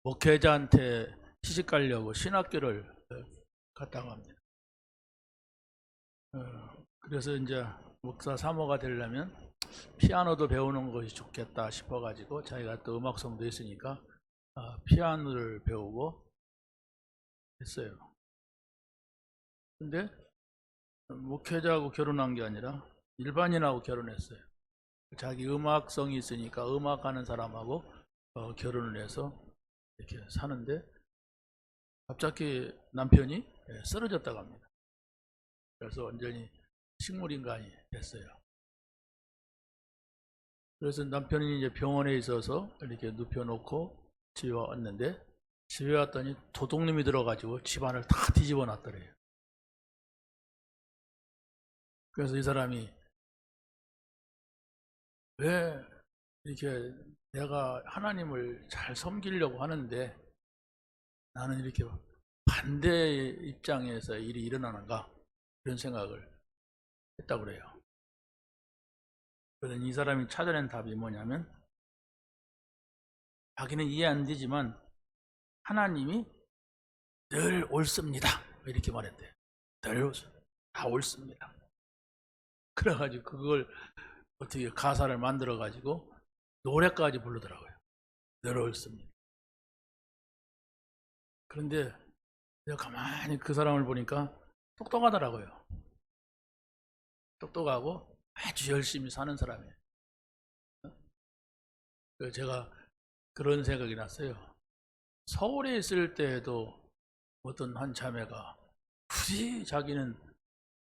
목회자한테 시집 가려고 신학교를 갔다고 합니다. 그래서 이제 목사 사모가 되려면 피아노도 배우는 것이 좋겠다 싶어가지고 자기가 또 음악성도 있으니까 피아노를 배우고 했어요. 근데 목회자하고 결혼한 게 아니라 일반인하고 결혼했어요. 자기 음악성이 있으니까 음악하는 사람하고 결혼을 해서 이렇게 사는데 갑자기 남편이 쓰러졌다고 합니다. 그래서 완전히 식물인간이 됐어요. 그래서 남편이 이제 병원에 있어서 이렇게 눕혀놓고 집에 왔는데, 집에 왔더니 도둑놈이 들어가지고 집안을 다 뒤집어 놨더래요. 그래서 이 사람이 왜 이렇게 내가 하나님을 잘 섬기려고 하는데 나는 이렇게 반대 입장에서 일이 일어나는가, 이런 생각을 했다고 그래요. 그래서 이 사람이 찾아낸 답이 뭐냐면, 자기는 이해 안 되지만 하나님이 늘 옳습니다, 이렇게 말했대요. 늘 다 옳습니다. 그래가지고 그걸 어떻게 가사를 만들어가지고 노래까지 부르더라고요. 늘 옳습니다. 그런데 내가 가만히 그 사람을 보니까 똑똑하더라고요. 똑똑하고 아주 열심히 사는 사람이에요. 그래서 제가 그런 생각이 났어요. 서울에 있을 때에도 어떤 한 자매가 굳이 자기는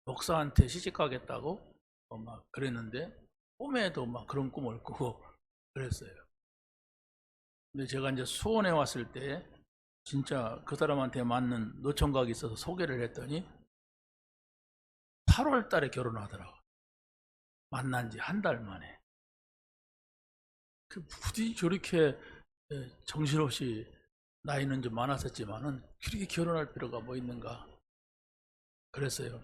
목사한테 시집가겠다고 막 그랬는데, 꿈에도 막 그런 꿈을 꾸고 그랬어요. 근데 제가 이제 수원에 왔을 때 진짜 그 사람한테 맞는 노총각이 있어서 소개를 했더니 8월 달에 결혼하더라고. 만난 지 한 달 만에. 부디 저렇게 정신없이 나이는 좀 많았었지만은 그렇게 결혼할 필요가 뭐 있는가 그랬어요.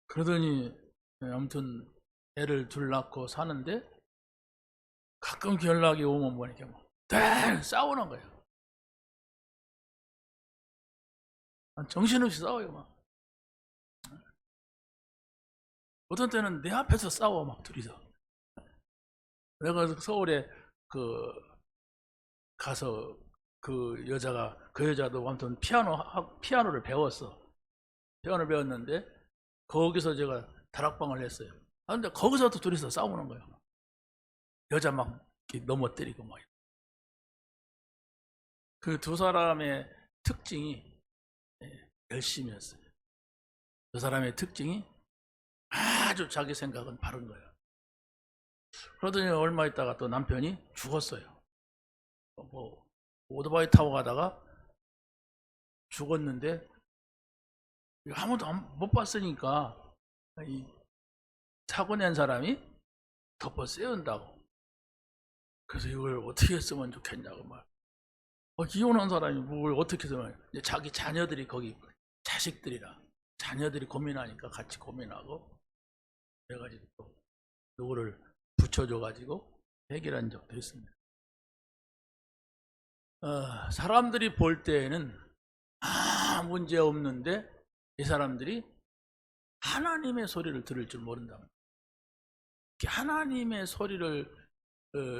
그러더니 아무튼 애를 둘 낳고 사는데 가끔 연락이 오면 보니까 늘 싸우는 거예요. 정신없이 싸워요. 막 어떤 때는 내 앞에서 싸워, 막 둘이서. 내가 서울에 가서 그 여자도 아무튼 피아노를 배웠어. 피아노를 배웠는데 거기서 제가 다락방을 했어요. 근데 거기서도 둘이서 싸우는 거예요. 여자 막 넘어뜨리고 막. 그 두 사람의 특징이 열심히 했어요. 그 사람의 특징이 아주 자기 생각은 바른 거예요. 그러더니 얼마 있다가 또 남편이 죽었어요. 뭐 오토바이 타고 가다가 죽었는데 아무도 못 봤으니까 이 사고 낸 사람이 덮어 씌운다고. 그래서 이걸 어떻게 쓰면 좋겠냐고 말. 이혼한 사람이 뭘 어떻게 쓰면, 자기 자녀들이 거기 자식들이라 자녀들이 고민하니까 같이 고민하고 그래가지고 또 누구를 붙여줘가지고 해결한 적도 있습니다. 사람들이 볼 때에는 문제 없는데 이 사람들이 하나님의 소리를 들을 줄 모른다. 하나님의 소리를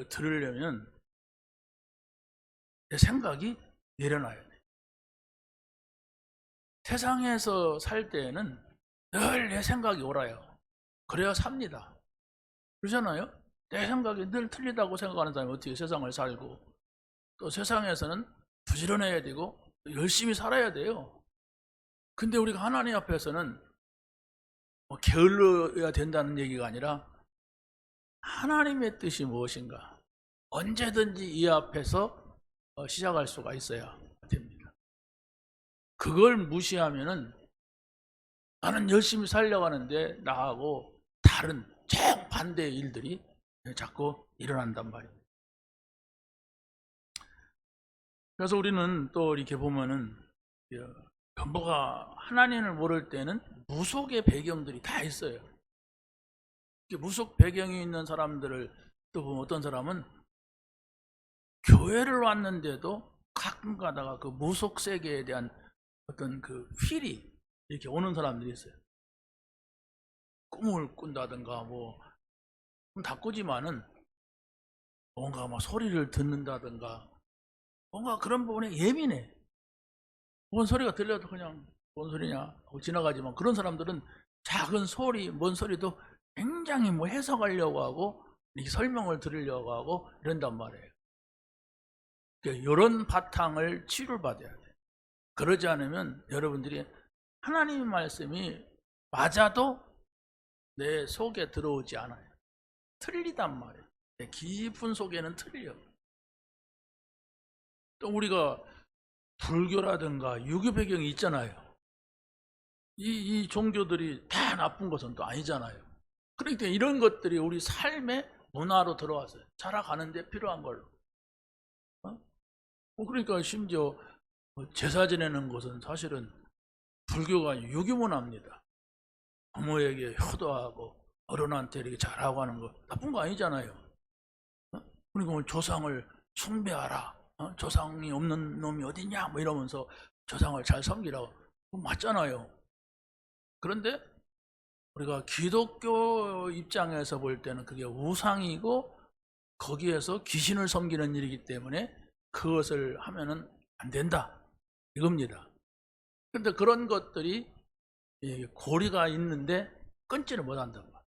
들으려면 내 생각이 내려놔야 돼. 세상에서 살 때에는 늘 내 생각이 옳아요. 그래야 삽니다. 그러잖아요? 내 생각이 늘 틀리다고 생각하는 사람이 어떻게 세상을 살고, 또 세상에서는 부지런해야 되고 열심히 살아야 돼요. 근데 우리가 하나님 앞에서는 게을러야 된다는 얘기가 아니라 하나님의 뜻이 무엇인가 언제든지 이 앞에서 시작할 수가 있어야 됩니다. 그걸 무시하면은 나는 열심히 살려고 하는데 나하고 다른 정반대의 일들이 자꾸 일어난단 말입니다. 그래서 우리는 또 이렇게 보면은 전부가 하나님을 모를 때는 무속의 배경들이 다 있어요. 무속 배경이 있는 사람들을 또 보면 어떤 사람은 교회를 왔는데도 가끔 가다가 그 무속 세계에 대한 어떤 그 휠이 이렇게 오는 사람들이 있어요. 꿈을 꾼다든가 뭐 다 꾸지만은 뭔가 막 소리를 듣는다든가 뭔가 그런 부분에 예민해. 뭔 소리가 들려도 그냥 뭔 소리냐 하고 지나가지만, 그런 사람들은 작은 소리, 뭔 소리도 굉장히 뭐 해석하려고 하고 이렇게 설명을 들으려고 하고 이런단 말이에요. 그러니까 이런 바탕을 치유를 받아야 돼. 그러지 않으면 여러분들이 하나님의 말씀이 맞아도 내 속에 들어오지 않아요. 틀리단 말이에요. 내 깊은 속에는 틀려. 또 우리가 불교라든가 유교 배경이 있잖아요. 이 종교들이 다 나쁜 것은 또 아니잖아요. 그러니까 이런 것들이 우리 삶의 문화로 들어왔어요. 살아가는데 필요한 걸로. 그러니까 심지어 제사 지내는 것은 사실은 불교가 아니고 유교 문화입니다. 부모에게 효도하고 어른한테 이렇게 잘하고 하는 거 나쁜 거 아니잖아요. 그러니까 조상을 숭배하라, 조상이 없는 놈이 어딨냐 뭐 이러면서 조상을 잘 섬기라고, 맞잖아요. 그런데 우리가 기독교 입장에서 볼 때는 그게 우상이고 거기에서 귀신을 섬기는 일이기 때문에 그것을 하면은 안 된다 이겁니다. 그런데 그런 것들이 고리가 있는데 끊지를 못한단 말이에요.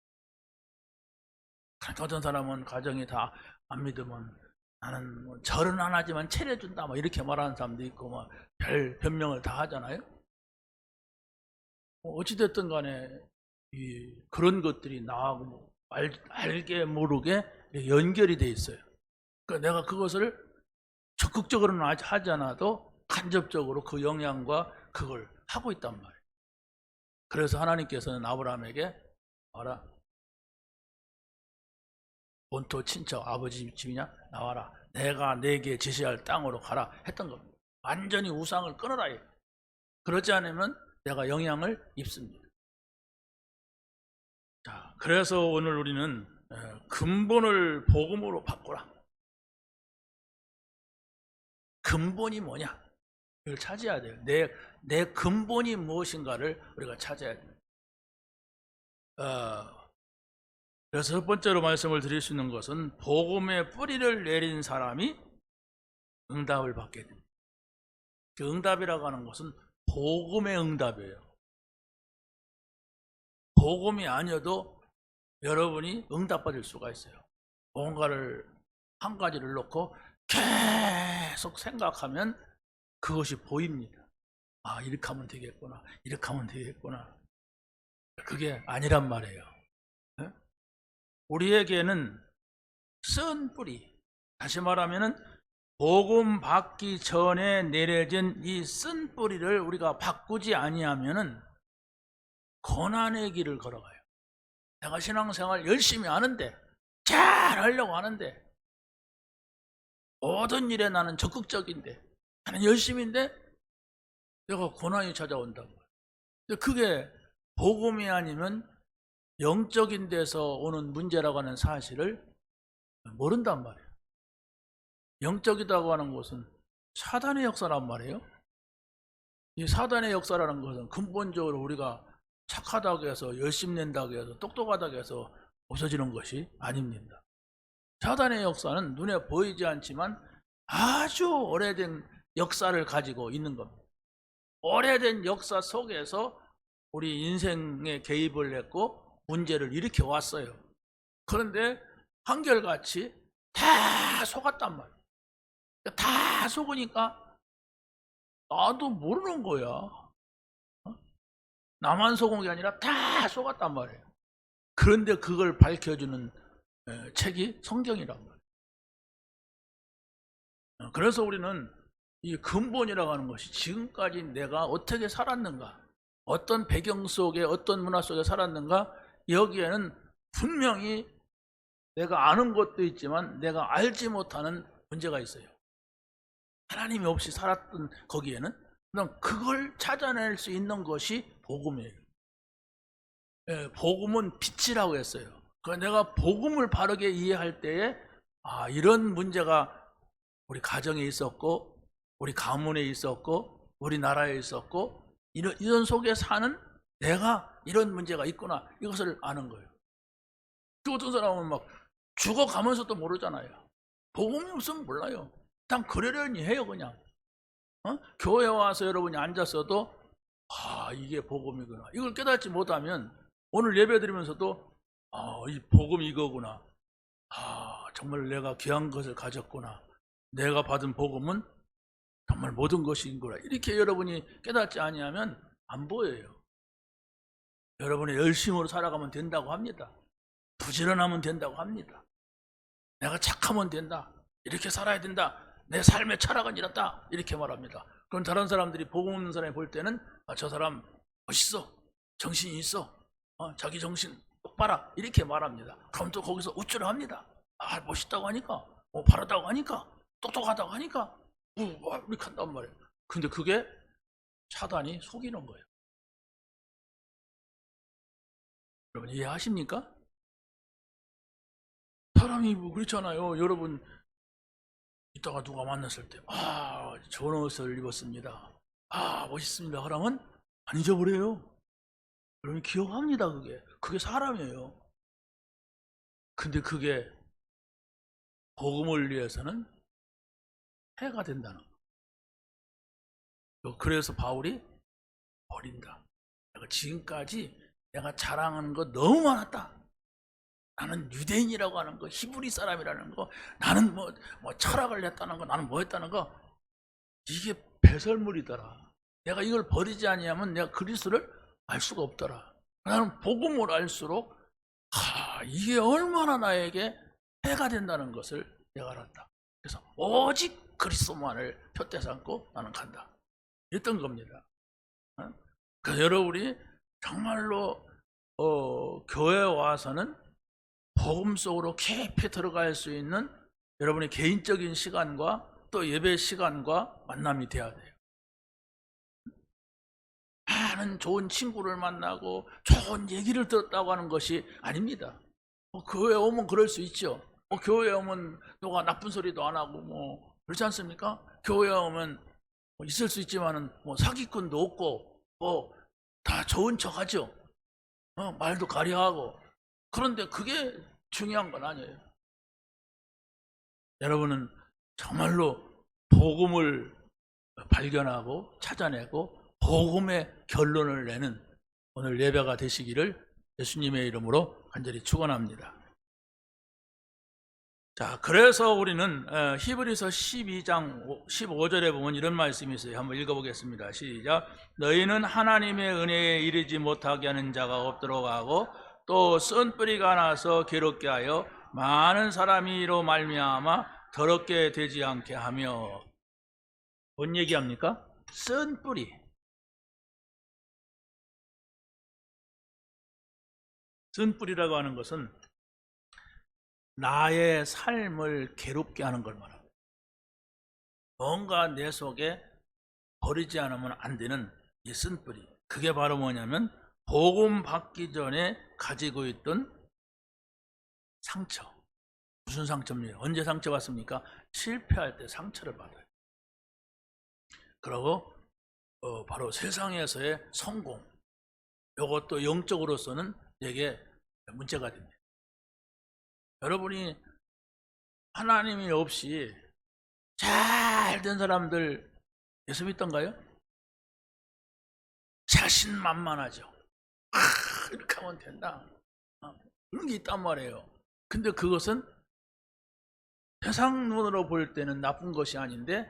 그러니까 어떤 사람은 가정이 다 안 믿으면 나는 뭐 절은 안 하지만 차려준다 뭐 이렇게 말하는 사람도 있고 뭐 별 변명을 다 하잖아요. 어찌됐든 간에 그런 것들이 나하고 뭐 알게 모르게 연결이 돼 있어요. 그러니까 내가 그것을 적극적으로는 하지 않아도 간접적으로 그 영향과 그걸 하고 있단 말이에요. 그래서 하나님께서는 아브라함에게 와라, 본토 친척 아버지 집이냐 나와라, 내가 내게 지시할 땅으로 가라 했던 겁니다. 완전히 우상을 끊어라. 그러지 않으면 내가 영향을 입습니다. 자, 그래서 오늘 우리는 근본을 복음으로 바꾸라. 근본이 뭐냐? 이걸 찾아야 돼요. 내 근본이 무엇인가를 우리가 찾아야 돼요. 그래서 첫 번째로 말씀을 드릴 수 있는 것은 복음의 뿌리를 내린 사람이 응답을 받게 됩니다. 그 응답이라고 하는 것은 복음의 응답이에요. 복음이 아니어도 여러분이 응답받을 수가 있어요. 뭔가를 한 가지를 놓고 계속 생각하면 그것이 보입니다. 아, 이렇게 하면 되겠구나, 이렇게 하면 되겠구나. 그게 아니란 말이에요. 우리에게는 쓴 뿌리, 다시 말하면 복음 받기 전에 내려진 이 쓴 뿌리를 우리가 바꾸지 아니하면 고난의 길을 걸어가요. 내가 신앙생활 열심히 하는데, 잘 하려고 하는데, 모든 일에 나는 적극적인데, 나는 열심인데 내가 고난이 찾아온단 말이에요. 그게 복음이 아니면 영적인 데서 오는 문제라고 하는 사실을 모른단 말이에요. 영적이라고 하는 것은 사단의 역사란 말이에요. 이 사단의 역사라는 것은 근본적으로 우리가 착하다고 해서 열심 낸다고 해서 똑똑하다고 해서 없어지는 것이 아닙니다. 사단의 역사는 눈에 보이지 않지만 아주 오래된 역사를 가지고 있는 겁니다. 오래된 역사 속에서 우리 인생에 개입을 했고 문제를 일으켜 왔어요. 그런데 한결같이 다 속았단 말이에요. 다 속으니까 나도 모르는 거야. 나만 속은 게 아니라 다 속았단 말이에요. 그런데 그걸 밝혀주는 책이 성경이란 말이에요. 그래서 우리는 이 근본이라고 하는 것이 지금까지 내가 어떻게 살았는가, 어떤 배경 속에 어떤 문화 속에 살았는가, 여기에는 분명히 내가 아는 것도 있지만 내가 알지 못하는 문제가 있어요. 하나님이 없이 살았던 거기에는. 그럼 그걸 찾아낼 수 있는 것이 복음이에요. 복음은 빛이라고 했어요. 그러니까 내가 복음을 바르게 이해할 때에 이런 문제가 우리 가정에 있었고, 우리 가문에 있었고, 우리 나라에 있었고, 이런 속에 사는 내가 이런 문제가 있구나, 이것을 아는 거예요. 또 어떤 사람은 막 죽어가면서도 모르잖아요. 복음이 없으면 몰라요. 그냥 그러려니 해요, 그냥. 교회 와서 여러분이 앉았어도 이게 복음이구나, 이걸 깨닫지 못하면 오늘 예배 드리면서도 이 복음이 이거구나, 정말 내가 귀한 것을 가졌구나, 내가 받은 복음은 정말 모든 것이구나, 이렇게 여러분이 깨닫지 아니하면 안 보여요. 여러분의 열심으로 살아가면 된다고 합니다. 부지런하면 된다고 합니다. 내가 착하면 된다, 이렇게 살아야 된다, 내 삶의 철학은 이렇다, 이렇게 말합니다. 그럼 다른 사람들이 복음 없는 사람이 볼 때는 저 사람 멋있어, 정신이 있어, 자기 정신 똑바라, 이렇게 말합니다. 그럼 또 거기서 우쭐합니다. 멋있다고 하니까, 바르다고 하니까, 똑똑하다고 하니까 이렇게 한단 말이에요. 근데 그게 사단이 속이는 거예요. 여러분 이해하십니까? 사람이 뭐 그렇잖아요. 여러분 이따가 누가 만났을 때 좋은 옷을 입었습니다, 멋있습니다, 그러면 안 잊어버려요. 여러분 기억합니다. 그게 사람이에요. 근데 그게 복음을 위해서는 해가 된다는 거. 그래서 바울이 버린다. 내가 지금까지 내가 자랑하는 거 너무 많았다. 나는 유대인이라고 하는 거, 히브리 사람이라는 거, 나는 뭐 철학을 했다는 거, 나는 뭐 했다는 거, 이게 배설물이더라. 내가 이걸 버리지 아니하면 내가 그리스도를 알 수가 없더라. 나는 복음을 알수록 이게 얼마나 나에게 해가 된다는 것을 내가 알았다. 그래서 오직 그리스도만을 표대 삼고 나는 간다, 이랬던 겁니다. 그래서 여러분이 정말로 교회에 와서는 복음 속으로 깊이 들어갈 수 있는 여러분의 개인적인 시간과 또 예배 시간과 만남이 돼야 돼요. 많은 좋은 친구를 만나고 좋은 얘기를 들었다고 하는 것이 아닙니다. 교회에 오면 그럴 수 있죠. 교회에 오면 누가 나쁜 소리도 안 하고 그렇지 않습니까? 교회에 오면 있을 수 있지만은 사기꾼도 없고 다 좋은 척하죠. 말도 가려하고. 그런데 그게 중요한 건 아니에요. 여러분은 정말로 복음을 발견하고 찾아내고 복음의 결론을 내는 오늘 예배가 되시기를 예수님의 이름으로 간절히 축원합니다. 자, 그래서 우리는 히브리서 12장 15절에 보면 이런 말씀이 있어요. 한번 읽어보겠습니다. 시작. 너희는 하나님의 은혜에 이르지 못하게 하는 자가 없도록 하고 또 쓴뿌리가 나서 괴롭게 하여 많은 사람이 이로 말미암아 더럽게 되지 않게 하며. 뭔 얘기합니까? 쓴뿌리. 쓴뿌리라고 하는 것은 나의 삶을 괴롭게 하는 걸 말합니다. 뭔가 내 속에 버리지 않으면 안 되는 이 쓴뿌리. 그게 바로 뭐냐면 복음 받기 전에 가지고 있던 상처. 무슨 상처입니까? 언제 상처 받습니까? 실패할 때 상처를 받아요. 그리고 바로 세상에서의 성공. 이것도 영적으로서는 되게 문제가 됩니다. 여러분이 하나님이 없이 잘 된 사람들 예수 믿던가요? 자신만만하죠. 이렇게 하면 된다. 그런 게 있단 말이에요. 근데 그것은 세상 눈으로 볼 때는 나쁜 것이 아닌데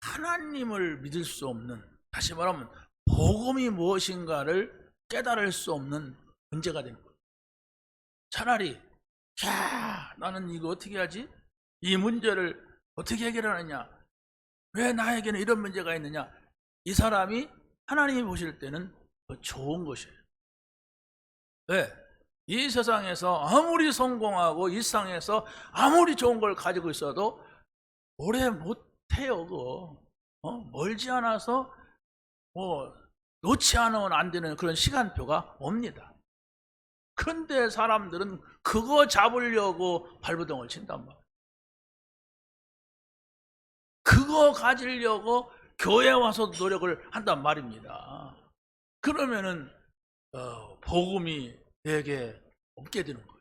하나님을 믿을 수 없는, 다시 말하면 복음이 무엇인가를 깨달을 수 없는 문제가 되는 거예요. 차라리 나는 이거 어떻게 하지? 이 문제를 어떻게 해결하느냐? 왜 나에게는 이런 문제가 있느냐? 이 사람이 하나님이 보실 때는 더 좋은 것이에요. 왜? 이 세상에서 아무리 성공하고 이 세상에서 아무리 좋은 걸 가지고 있어도 오래 못해요. 그거 멀지 않아서 놓지 않으면 안 되는 그런 시간표가 옵니다. 그런데 사람들은 그거 잡으려고 발버둥을 친단 말이에요. 그거 가지려고 교회 와서 노력을 한단 말입니다. 그러면은 복음이 내게 없게 되는 거예요.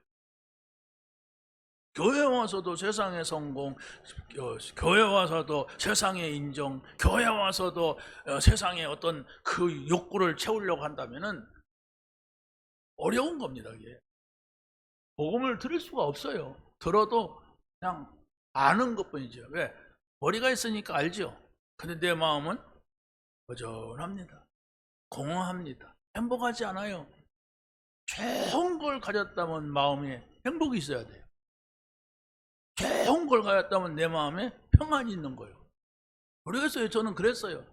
교회 와서도 세상의 성공, 교회 와서도 세상의 인정, 교회 와서도 세상의 어떤 그 욕구를 채우려고 한다면은 어려운 겁니다. 이게 복음을 들을 수가 없어요. 들어도 그냥 아는 것뿐이죠. 왜? 머리가 있으니까 알죠. 근데 내 마음은 허전합니다. 공허합니다. 행복하지 않아요. 좋은 걸 가졌다면 마음에 행복이 있어야 돼요. 좋은 걸 가졌다면 내 마음에 평안이 있는 거예요. 모르겠어요. 저는 그랬어요.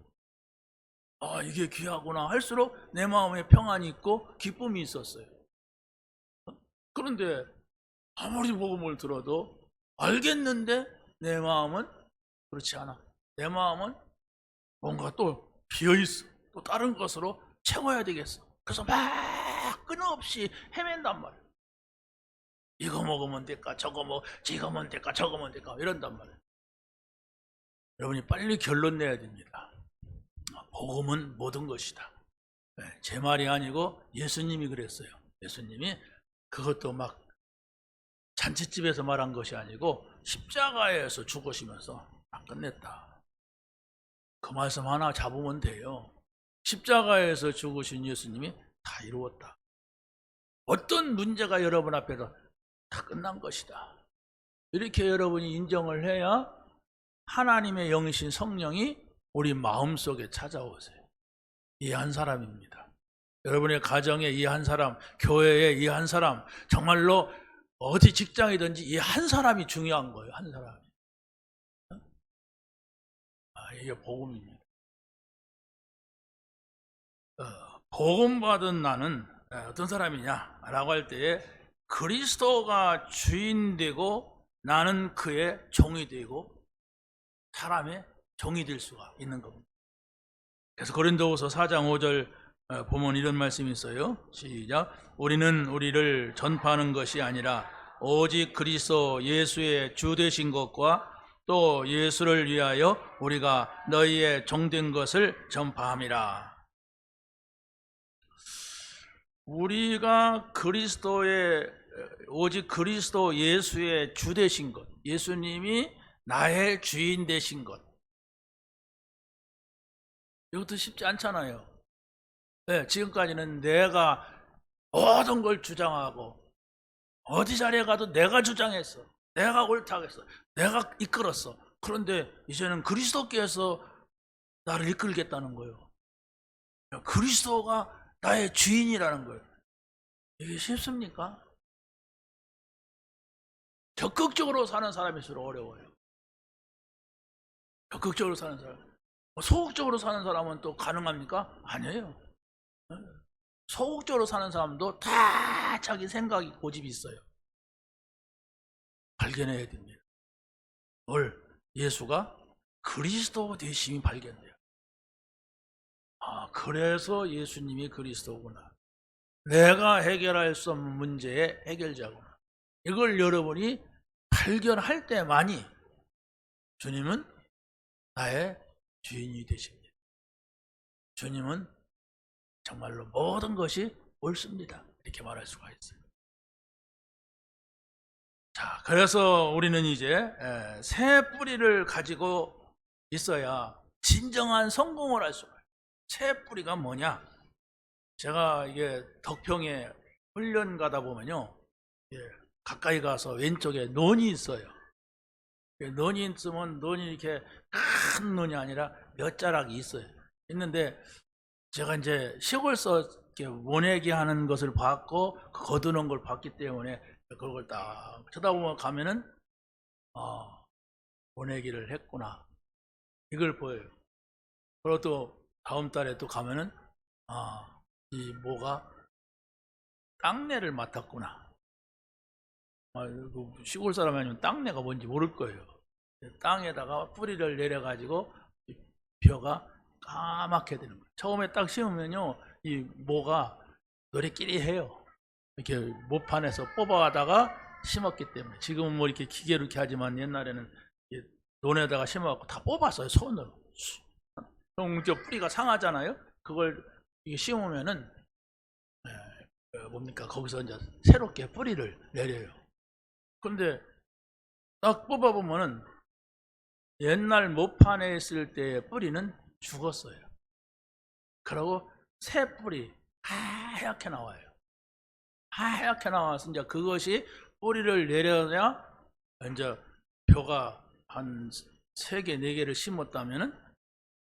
아, 이게 귀하구나 할수록 내 마음에 평안이 있고 기쁨이 있었어요. 그런데 아무리 복음을 들어도 알겠는데 내 마음은 그렇지 않아. 내 마음은 뭔가 또 비어있어. 또 다른 것으로 채워야 되겠어. 그래서 막 끊임없이 헤맨단 말이에요. 이거 먹으면 될까, 저거 먹으면 될까, 저거 먹으면 될까, 이런단 말이에요. 여러분이 빨리 결론 내야 됩니다. 복음은 모든 것이다. 제 말이 아니고 예수님이 그랬어요. 예수님이 그것도 막 잔치집에서 말한 것이 아니고 십자가에서 죽으시면서 안 끝냈다. 그 말씀 하나 잡으면 돼요. 십자가에서 죽으신 예수님이 다 이루었다. 어떤 문제가 여러분 앞에서 다 끝난 것이다. 이렇게 여러분이 인정을 해야 하나님의 영이신 성령이 우리 마음속에 찾아오세요. 이 한 사람입니다. 여러분의 가정에 이 한 사람, 교회에 이 한 사람, 정말로 어디 직장이든지 이 한 사람이 중요한 거예요. 한 사람이. 이게 복음입니다. 복음 받은 나는 어떤 사람이냐 라고 할 때에 그리스도가 주인 되고 나는 그의 종이 되고 사람의 종이 될 수가 있는 겁니다. 그래서 고린도후서 4장 5절 보면 이런 말씀이 있어요. 시작. 우리는 우리를 전파하는 것이 아니라 오직 그리스도 예수의 주 되신 것과 또 예수를 위하여 우리가 너희의 종된 것을 전파함이라. 우리가 오직 그리스도 예수의 주 되신 것, 예수님이 나의 주인 되신 것, 이것도 쉽지 않잖아요. 네, 지금까지는 내가 모든 걸 주장하고 어디 자리에 가도 내가 주장했어, 내가 옳다고 했어, 내가 이끌었어. 그런데 이제는 그리스도께서 나를 이끌겠다는 거예요. 그리스도가 나의 주인이라는 거예요. 이게 쉽습니까? 적극적으로 사는 사람일수록 어려워요. 적극적으로 사는 사람. 소극적으로 사는 사람은 또 가능합니까? 아니에요. 소극적으로 사는 사람도 다 자기 생각이 고집이 있어요. 발견해야 됩니다. 예수가 그리스도 되심이 발견돼요. 그래서 예수님이 그리스도구나. 내가 해결할 수 없는 문제의 해결자구나. 이걸 여러분이 발견할 때만이 주님은 나의 주인이 되십니다. 주님은 정말로 모든 것이 옳습니다. 이렇게 말할 수가 있어요. 자, 그래서 우리는 이제 새 뿌리를 가지고 있어야 진정한 성공을 할 수가 있어요. 새 뿌리가 뭐냐? 제가 이게 덕평에 훈련 가다 보면요, 가까이 가서 왼쪽에 논이 있어요. 논이 있으면 논이 이렇게 큰 논이 아니라 몇 자락이 있어요. 있는데 제가 이제 시골서 이렇게 모내기 하는 것을 봤고 거두는 걸 봤기 때문에 그걸 딱 쳐다보면 가면은 모내기를 했구나, 이걸 보여요. 그리고 또 다음 달에 또 가면은 이 모가 땅내를 맡았구나. 시골 사람 아니면 땅내가 뭔지 모를 거예요. 땅에다가 뿌리를 내려가지고 벼가 까맣게 되는 거예요. 처음에 딱 심으면요, 이 모가 노래끼리 해요. 이렇게 모판에서 뽑아다가 심었기 때문에. 지금은 뭐 이렇게 기계로 이렇게 하지만 옛날에는 논에다가 심어갖고 다 뽑았어요, 손으로. 그럼 저 뿌리가 상하잖아요. 그걸 이게 심으면은 뭡니까? 거기서 이제 새롭게 뿌리를 내려요. 근데 딱 뽑아보면은 옛날 모판에 있을 때의 뿌리는 죽었어요. 그리고 새 뿌리 하얗게 나와요. 하얗게 나와서 이제 그것이 뿌리를 내려야 이제 벼가 한 3개, 4개를 심었다면은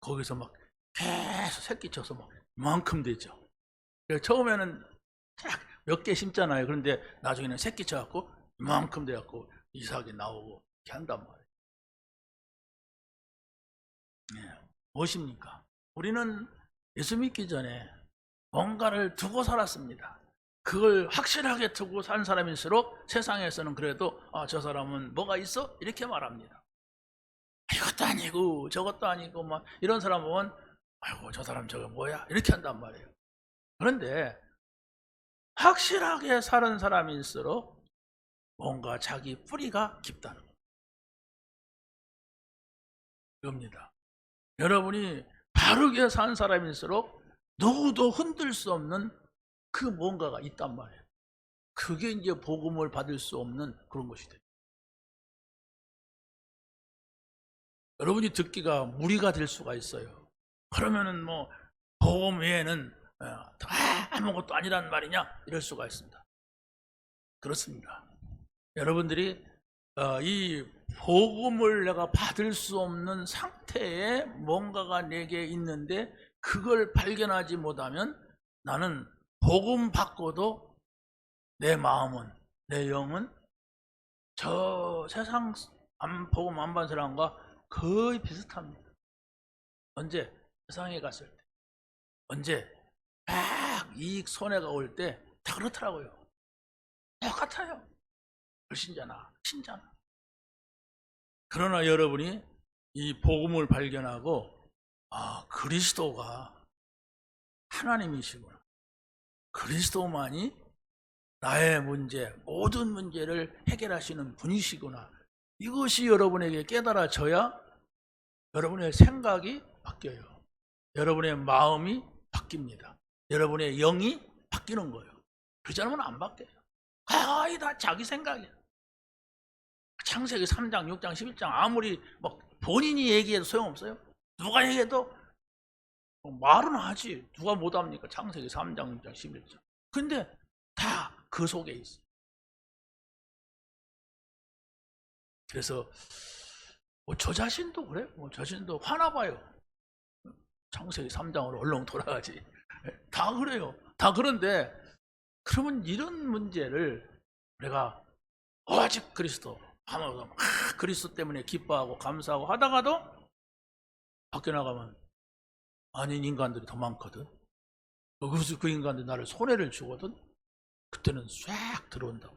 거기서 막 계속 새끼 쳐서 막 이만큼 되죠. 처음에는 딱 몇 개 심잖아요. 그런데 나중에는 새끼 쳐갖고 이만큼 돼갖고 이삭이 나오고 이렇게 한단 말이에요. 무엇입니까? 우리는 예수 믿기 전에 뭔가를 두고 살았습니다. 그걸 확실하게 두고 산 사람일수록 세상에서는 그래도 저 사람은 뭐가 있어? 이렇게 말합니다. 이것도 아니고 저것도 아니고 막 이런 사람 보면 아이고 저 사람 저거 뭐야? 이렇게 한단 말이에요. 그런데 확실하게 사는 사람일수록 뭔가 자기 뿌리가 깊다는 겁니다. 여러분이 바르게 산 사람일수록 누구도 흔들 수 없는 그 뭔가가 있단 말이에요. 그게 이제 복음을 받을 수 없는 그런 것이 돼요. 여러분이 듣기가 무리가 될 수가 있어요. 그러면은 뭐 복음 외에는 아무것도 아니란 말이냐 이럴 수가 있습니다. 그렇습니다. 여러분들이 이 복음을 내가 받을 수 없는 상태에 뭔가가 내게 있는데 그걸 발견하지 못하면 나는 복음 받고도 내 마음은, 내 영은 저 세상 복음 안 받은 사람과 거의 비슷합니다. 언제? 세상에 갔을 때. 언제? 막 이익 손해가 올 때 다 그렇더라고요. 똑같아요. 불신자나 신자나. 그러나 여러분이 이 복음을 발견하고 그리스도가 하나님이시구나. 그리스도만이 나의 문제, 모든 문제를 해결하시는 분이시구나. 이것이 여러분에게 깨달아져야 여러분의 생각이 바뀌어요. 여러분의 마음이 바뀝니다. 여러분의 영이 바뀌는 거예요. 그렇지 않으면 안 바뀌어요. 거의 다 자기 생각이에요. 창세기 3장, 6장, 11장 아무리 막 본인이 얘기해도 소용없어요. 누가 얘기해도 말은 하지. 누가 못합니까? 창세기 3장, 6장, 11장. 근데 다 그 속에 있어요. 그래서 저 자신도 그래. 저 자신도 화나봐요. 창세기 3장으로 얼른 돌아가지. 다 그래요. 다 그런데 그러면 이런 문제를 내가 오직 그리스도 하면서 그리스도 때문에 기뻐하고 감사하고 하다가도 밖에 나가면 아닌 인간들이 더 많거든. 그래서 그 인간들이 나를 손해를 주거든. 그때는 싹 들어온다고.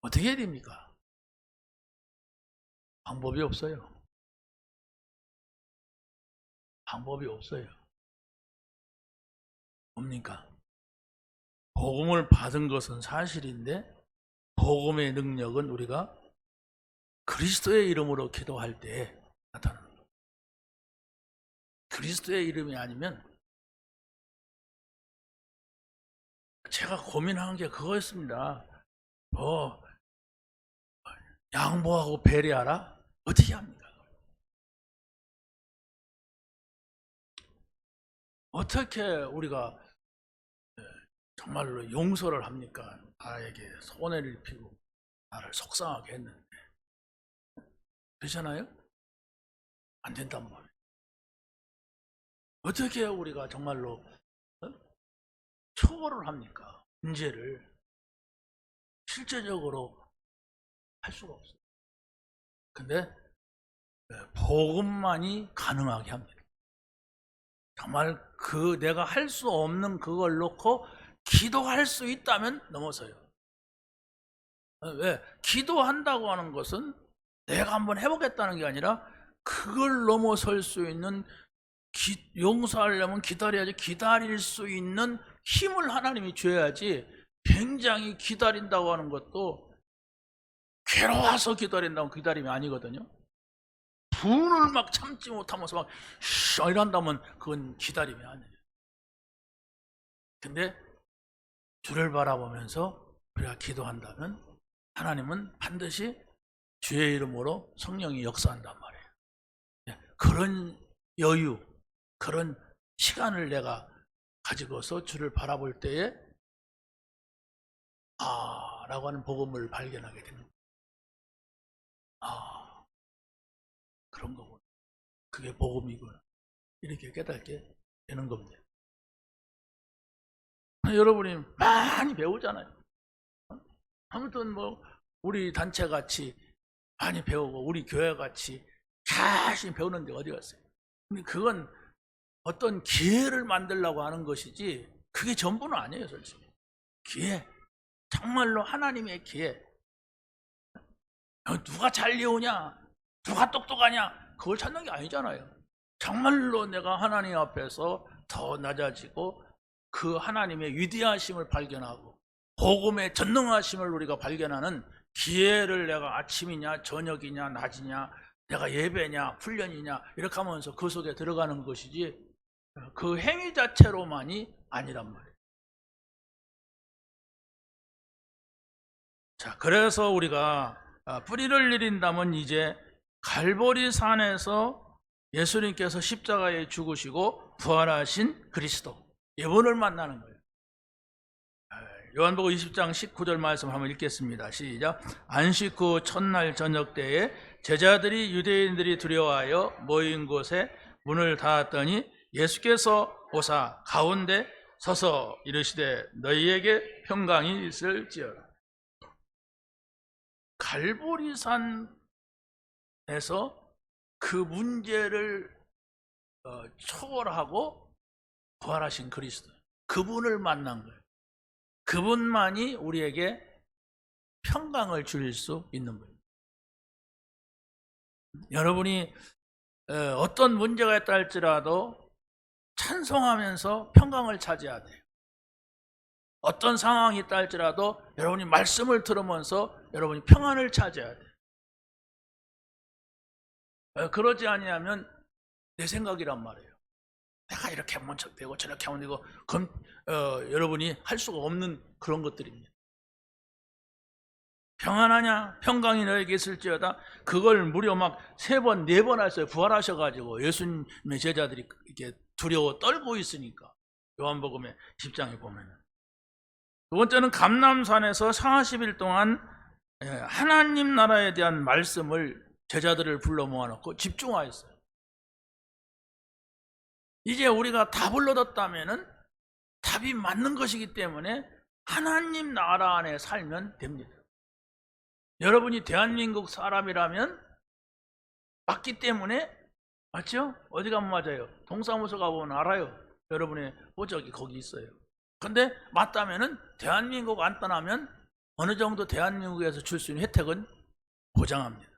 어떻게 해야 됩니까? 방법이 없어요. 방법이 없어요. 뭡니까? 복음을 받은 것은 사실인데 복음의 능력은 우리가 그리스도의 이름으로 기도할 때 나타나는 거예요. 그리스도의 이름이 아니면 제가 고민한 게 그거였습니다. 양보하고 배려하라? 어떻게 합니까? 어떻게 우리가 정말로 용서를 합니까? 나에게 손해를 입히고 나를 속상하게 했는데. 그렇잖아요? 안 된단 말이에요. 어떻게 우리가 정말로 초월을 합니까? 문제를 실제적으로 할 수가 없어요. 근데 복음만이 가능하게 합니다. 정말 내가 할 수 없는 그걸 놓고 기도할 수 있다면 넘어서요. 왜? 기도한다고 하는 것은 내가 한번 해보겠다는 게 아니라 그걸 넘어설 수 있는 용서하려면 기다려야지, 기다릴 수 있는 힘을 하나님이 줘야지. 굉장히 기다린다고 하는 것도 괴로워서 기다린다면 기다림이 아니거든요. 분을 막 참지 못하면서 막 이런다면 그건 기다림이 아니에요. 근데 주를 바라보면서 우리가 기도한다면 하나님은 반드시 주의 이름으로 성령이 역사한단 말이에요. 그런 여유, 그런 시간을 내가 가지고서 주를 바라볼 때에 라고 하는 복음을 발견하게 됩니다. 그런 거구나. 그게 복음이구나. 이렇게 깨닫게 되는 겁니다. 여러분이 많이 배우잖아요. 아무튼 뭐 우리 단체 같이 많이 배우고 우리 교회 같이 열심히 배우는데 어디 갔어요? 근데 그건 어떤 기회를 만들려고 하는 것이지 그게 전부는 아니에요. 솔직히 기회, 정말로 하나님의 기회. 누가 잘 배우냐, 누가 똑똑하냐, 그걸 찾는 게 아니잖아요. 정말로 내가 하나님 앞에서 더 낮아지고 그 하나님의 위대하심을 발견하고 복음의 전능하심을 우리가 발견하는 기회를 내가 아침이냐 저녁이냐 낮이냐 내가 예배냐 훈련이냐 이렇게 하면서 그 속에 들어가는 것이지 그 행위 자체로만이 아니란 말이에요. 자, 그래서 우리가 뿌리를 내린다면 이제 갈보리 산에서 예수님께서 십자가에 죽으시고 부활하신 그리스도, 이분을 만나는 거예요. 요한복음 20장 19절 말씀 한번 읽겠습니다. 시작. 안식 후 첫날 저녁 때에 제자들이 유대인들이 두려워하여 모인 곳에 문을 닫았더니 예수께서 오사 가운데 서서 이르시되 너희에게 평강이 있을지어다. 갈보리산에서 그 문제를 초월하고 부활하신 그리스도, 그분을 만난 거예요. 그분만이 우리에게 평강을 줄 수 있는 거예요. 여러분이 어떤 문제가 있다 할지라도 찬송하면서 평강을 찾아야 돼요. 어떤 상황이 있다 할지라도 여러분이 말씀을 들으면서 여러분이 평안을 찾아야 돼요. 그러지 아니하면 내 생각이란 말이에요. 내가 이렇게 하면 되고 저렇게 하면 되고 여러분이 할 수가 없는 그런 것들입니다. 평안하냐? 평강이 너에게 있을지어다. 그걸 무려 막 3번, 4번 했어요. 부활하셔가지고 예수님의 제자들이 이렇게 두려워 떨고 있으니까. 요한복음의 10장에 보면은. 두 번째는 감람산에서 40일 동안 하나님 나라에 대한 말씀을 제자들을 불러 모아놓고 집중하였어요. 이제 우리가 답을 얻었다면은 답이 맞는 것이기 때문에 하나님 나라 안에 살면 됩니다. 여러분이 대한민국 사람이라면 맞기 때문에, 맞죠? 어디 가면 맞아요? 동사무소 가보면 알아요. 여러분의 호적이 거기 있어요. 근데 맞다면은 대한민국 안 떠나면 어느 정도 대한민국에서 줄 수 있는 혜택은 보장합니다.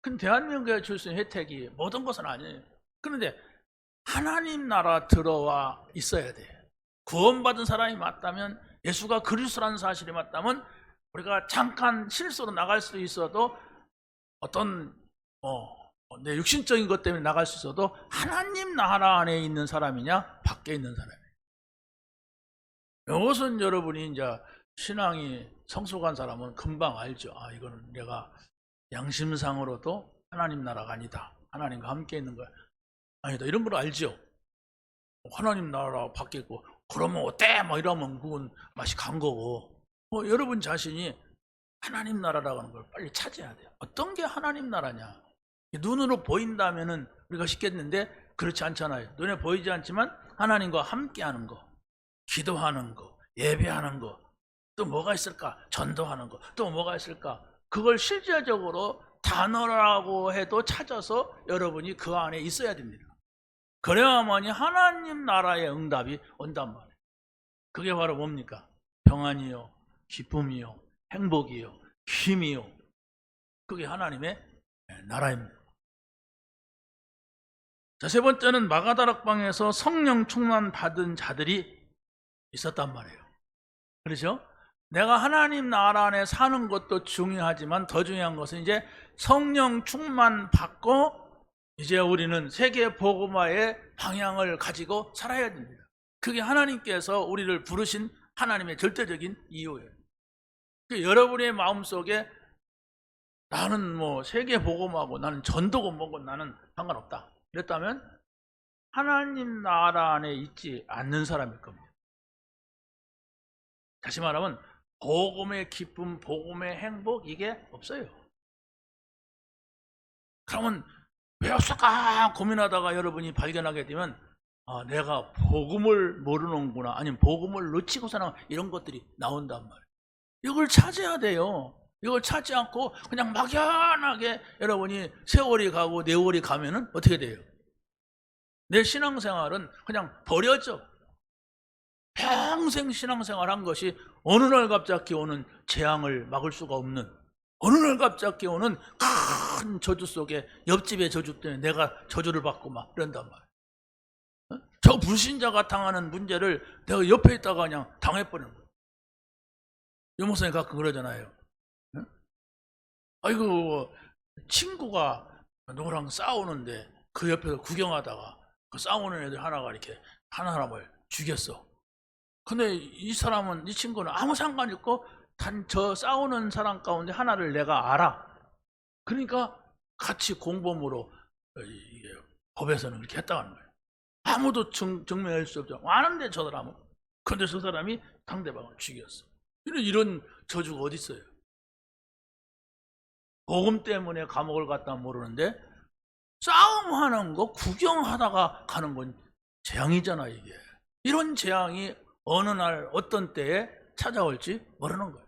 근데 대한민국에 줄 수 있는 혜택이 모든 것은 아니에요. 그런데 하나님 나라 들어와 있어야 돼요. 구원받은 사람이 맞다면, 예수가 그리스도라는 사실이 맞다면 우리가 잠깐 실수로 나갈 수도 있어도 어떤 내 육신적인 것 때문에 나갈 수 있어도 하나님 나라 안에 있는 사람이냐 밖에 있는 사람이냐, 이것은 여러분이 이제 신앙이 성숙한 사람은 금방 알죠. 이거는 내가 양심상으로도 하나님 나라가 아니다, 하나님과 함께 있는 거야 아니다, 이런 걸 알죠. 하나님 나라 밖에 있고 그러면 어때? 막 이러면 그건 맛이 간 거고, 여러분 자신이 하나님 나라라고 하는 걸 빨리 찾아야 돼요. 어떤 게 하나님 나라냐? 눈으로 보인다면은 우리가 쉽겠는데 그렇지 않잖아요. 눈에 보이지 않지만 하나님과 함께 하는 거, 기도하는 거, 예배하는 거, 또 뭐가 있을까? 전도하는 거, 또 뭐가 있을까? 그걸 실제적으로 단어라고 해도 찾아서 여러분이 그 안에 있어야 됩니다. 그래야만이 하나님 나라의 응답이 온단 말이에요. 그게 바로 뭡니까? 평안이요, 기쁨이요, 행복이요, 힘이요. 그게 하나님의 나라입니다. 자, 세 번째는 마가다락방에서 성령 충만 받은 자들이 있었단 말이에요. 그렇죠? 내가 하나님 나라 안에 사는 것도 중요하지만 더 중요한 것은 이제 성령 충만 받고 이제 우리는 세계 복음화의 방향을 가지고 살아야 됩니다. 그게 하나님께서 우리를 부르신 하나님의 절대적인 이유예요. 여러분의 마음속에 나는 뭐 세계 복음하고 나는 전도고 뭐고 나는 상관없다 이랬다면 하나님 나라 안에 있지 않는 사람일 겁니다. 다시 말하면 복음의 기쁨, 복음의 행복 이게 없어요. 그러면 왜 없을까 고민하다가 여러분이 발견하게 되면 내가 복음을 모르는구나, 아니면 복음을 놓치고 사는 이런 것들이 나온단 말이에요. 이걸 찾아야 돼요. 이걸 찾지 않고 그냥 막연하게 여러분이 세월이 가고 네월이 가면은 어떻게 돼요? 내 신앙생활은 그냥 버려져. 평생 신앙생활 한 것이 어느 날 갑자기 오는 재앙을 막을 수가 없는, 어느 날 갑자기 오는 큰 저주 속에 옆집의 저주 때문에 내가 저주를 받고 막 이런단 말이에요. 저 불신자가 당하는 문제를 내가 옆에 있다가 그냥 당해버리는 거예요. 요목사님 가끔 그러잖아요. 아이고, 친구가 누구랑 싸우는데 그 옆에서 구경하다가 그 싸우는 애들 하나가 이렇게 한 사람을 죽였어. 근데 이 사람은, 이 친구는 아무 상관이 없고 단 저 싸우는 사람 가운데 하나를 내가 알아. 그러니까 같이 공범으로 이게 법에서는 이렇게 했다는 거예요. 아무도 증명할 수 없죠. 아는데 저 사람은. 근데 저 사람이 상대방을 죽였어. 이런 저주가 어디 있어요? 복음 때문에 감옥을 갔다 모르는데 싸움하는 거 구경하다가 가는 건 재앙이잖아 이게. 이런 재앙이 어느 날 어떤 때에 찾아올지 모르는 거예요.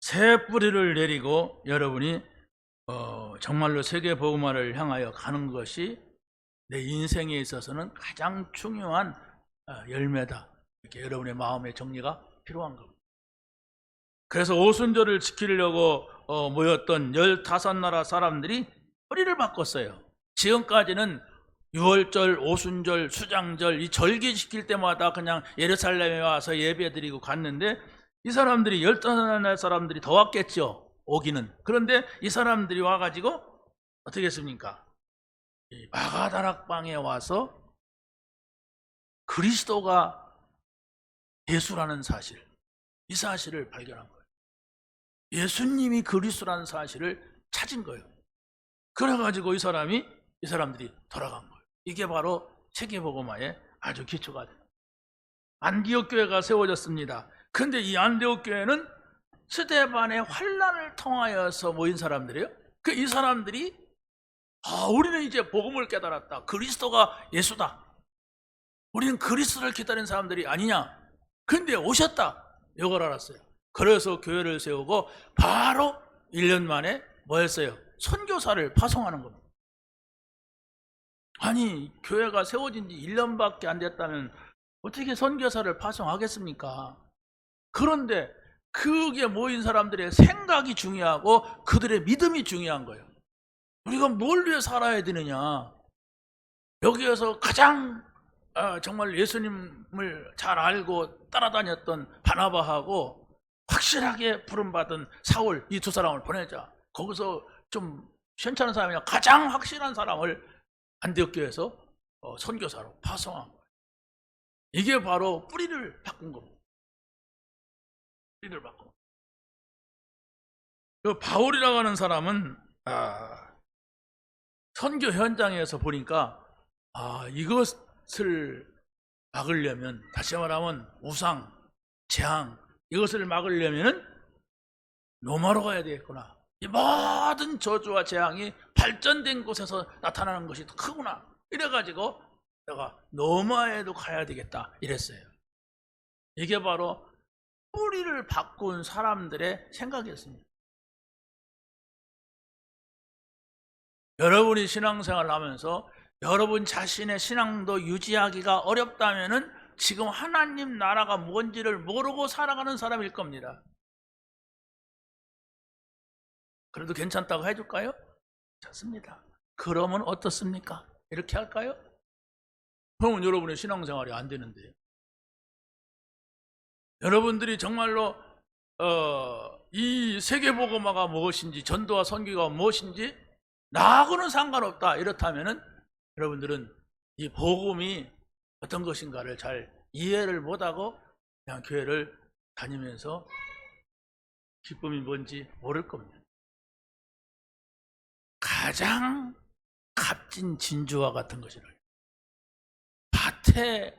새 뿌리를 내리고 여러분이 정말로 세계 복음화를 향하여 가는 것이 내 인생에 있어서는 가장 중요한 열매다. 이렇게 여러분의 마음의 정리가 필요한 겁니다. 그래서 오순절을 지키려고 모였던 15나라 사람들이 뿌리를 바꿨어요. 지금까지는 유월절, 오순절, 수장절 이 절기 지킬 때마다 그냥 예루살렘에 와서 예배드리고 갔는데 이 사람들이 15나라 사람들이 더 왔겠죠. 오기는. 그런데 이 사람들이 와가지고 어떻게 했습니까? 이 마가다락방에 와서 그리스도가 예수라는 사실, 이 사실을 발견한 거예요. 예수님이 그리스도라는 사실을 찾은 거예요. 그래가지고 이 사람들이 돌아간 거예요. 이게 바로 세계복음화의 아주 기초가 돼요. 안디옥 교회가 세워졌습니다. 근데 이 안디옥 교회는 스데반의 환난을 통하여서 모인 사람들이에요. 이 사람들이 우리는 이제 복음을 깨달았다. 그리스도가 예수다. 우리는 그리스도를 기다린 사람들이 아니냐. 근데 오셨다. 이걸 알았어요. 그래서 교회를 세우고 바로 1년 만에 뭐 했어요? 선교사를 파송하는 겁니다. 아니, 교회가 세워진 지 1년밖에 안 됐다면 어떻게 선교사를 파송하겠습니까? 그런데 그게 모인 사람들의 생각이 중요하고 그들의 믿음이 중요한 거예요. 우리가 뭘 위해 살아야 되느냐. 여기에서 가장 정말 예수님을 잘 알고 따라다녔던 바나바하고 확실하게 부름받은 사울, 이 두 사람을 보내자. 거기서 좀 괜찮은 사람이 가장 확실한 사람을 안디옥 교회에서 선교사로 파송한 거예요. 이게 바로 뿌리를 바꾼 겁니다. 뿌리를 바꾼. 바울이라고 하는 사람은 선교 현장에서 보니까 이것을 막으려면, 다시 말하면 우상, 재앙, 이것을 막으려면은 로마로 가야 되겠구나. 이 모든 저주와 재앙이 발전된 곳에서 나타나는 것이 더 크구나. 이래가지고 내가 로마에도 가야 되겠다 이랬어요. 이게 바로 뿌리를 바꾼 사람들의 생각이었습니다. 여러분이 신앙생활을 하면서 여러분 자신의 신앙도 유지하기가 어렵다면은 지금 하나님 나라가 뭔지를 모르고 살아가는 사람일 겁니다. 그래도 괜찮다고 해줄까요? 괜찮습니다. 그러면 어떻습니까? 이렇게 할까요? 그러면 여러분의 신앙생활이 안 되는데요. 여러분들이 정말로 이 세계복음화가 무엇인지, 전도와 선교가 무엇인지 나하고는 상관없다 이렇다면은 여러분들은 이 복음이 어떤 것인가를 잘 이해를 못하고 그냥 교회를 다니면서 기쁨이 뭔지 모를 겁니다. 가장 값진 진주와 같은 것이라. 밭에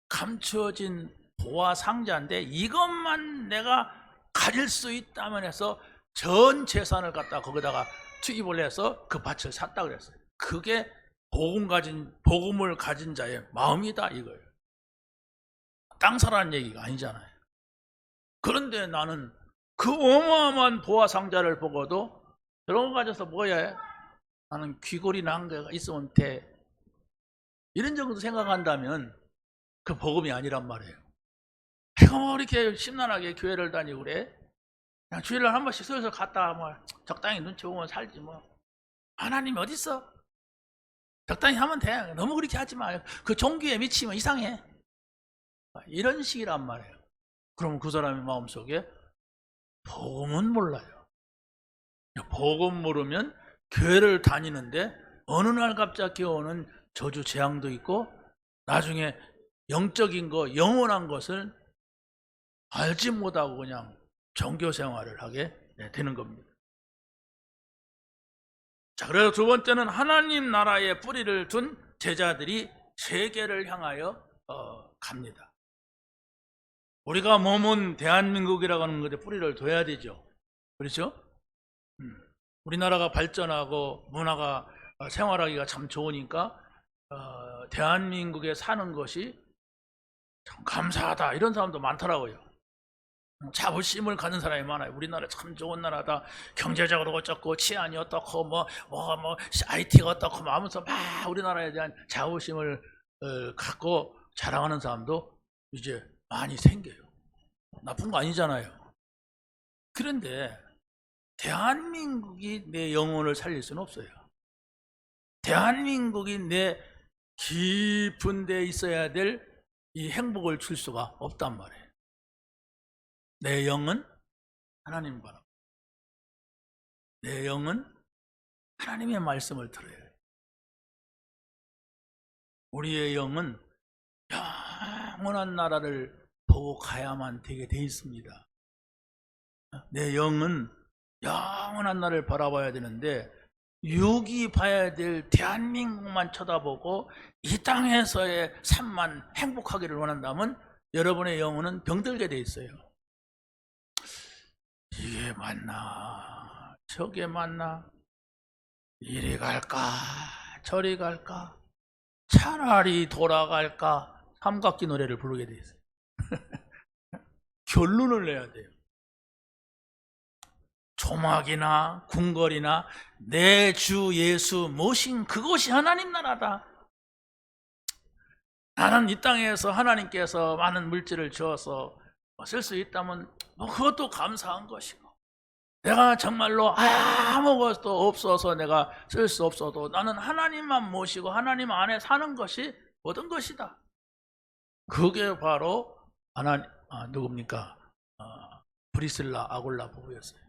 감추어진 보화 상자인데 이것만 내가 가질 수 있다면 해서 전 재산을 갖다 거기다가 투입을 해서 그 밭을 샀다 그랬어요. 그게 복음을 가진 자의 마음이다 이거예요. 땅 사라는 얘기가 아니잖아요. 그런데 나는 그 어마어마한 보화 상자를 보고도 저런 거 가져서 뭐야 해? 나는 귀걸이 난개가 있으면 돼. 이런 정도 생각한다면 그 복음이 아니란 말이에요. 내가 뭐 이렇게 심란하게 교회를 다니고 그래? 그냥 주일날 한 번씩 슬슬 갔다 뭐 적당히 눈치 보면 살지 뭐. 하나님이 어딨어? 적당히 하면 돼. 너무 그렇게 하지 마요. 그 종교에 미치면 이상해. 이런 식이란 말이에요. 그럼 그 사람의 마음속에 복음은 몰라요. 복음 모르면 교회를 다니는데 어느 날 갑자기 오는 저주 재앙도 있고 나중에 영적인 거, 영원한 것을 알지 못하고 그냥 종교 생활을 하게 되는 겁니다. 자, 그래서 두 번째는 하나님 나라에 뿌리를 둔 제자들이 세계를 향하여 갑니다. 우리가 머문 대한민국이라고 하는 것에 뿌리를 둬야 되죠. 그렇죠? 우리나라가 발전하고 문화가 생활하기가 참 좋으니까 대한민국에 사는 것이 참 감사하다 이런 사람도 많더라고요. 자부심을 가진 사람이 많아요. 우리나라 참 좋은 나라다. 경제적으로 어쩌고 치안이 어떻고 뭐 IT가 어떻고 하면서 막 우리나라에 대한 자부심을 갖고 자랑하는 사람도 이제 많이 생겨요. 나쁜 거 아니잖아요. 그런데 대한민국이 내 영혼을 살릴 수는 없어요. 대한민국이 내 깊은 데 있어야 될 이 행복을 줄 수가 없단 말이에요. 내 영은 하나님 바라보고 내 영은 하나님의 말씀을 들어야 해요. 우리의 영은 영원한 나라를 보고 가야만 되게 돼 있습니다. 내 영은 영원한 나라를 바라봐야 되는데 육이 봐야 될 대한민국만 쳐다보고 이 땅에서의 삶만 행복하기를 원한다면 여러분의 영혼은 병들게 돼 있어요. 이게 맞나 저게 맞나 이리 갈까 저리 갈까 차라리 돌아갈까 삼각기 노래를 부르게 돼 있어요. 결론을 내야 돼요. 조막이나 궁궐이나 내 주 예수 모신 그것이 하나님 나라다. 나는 이 땅에서 하나님께서 많은 물질을 주어서 쓸 수 있다면 그것도 감사한 것이고 내가 정말로 아무것도 없어서 내가 쓸 수 없어도 나는 하나님만 모시고 하나님 안에 사는 것이 모든 것이다. 그게 바로 누굽니까? 브리실라 아굴라 부부였어요.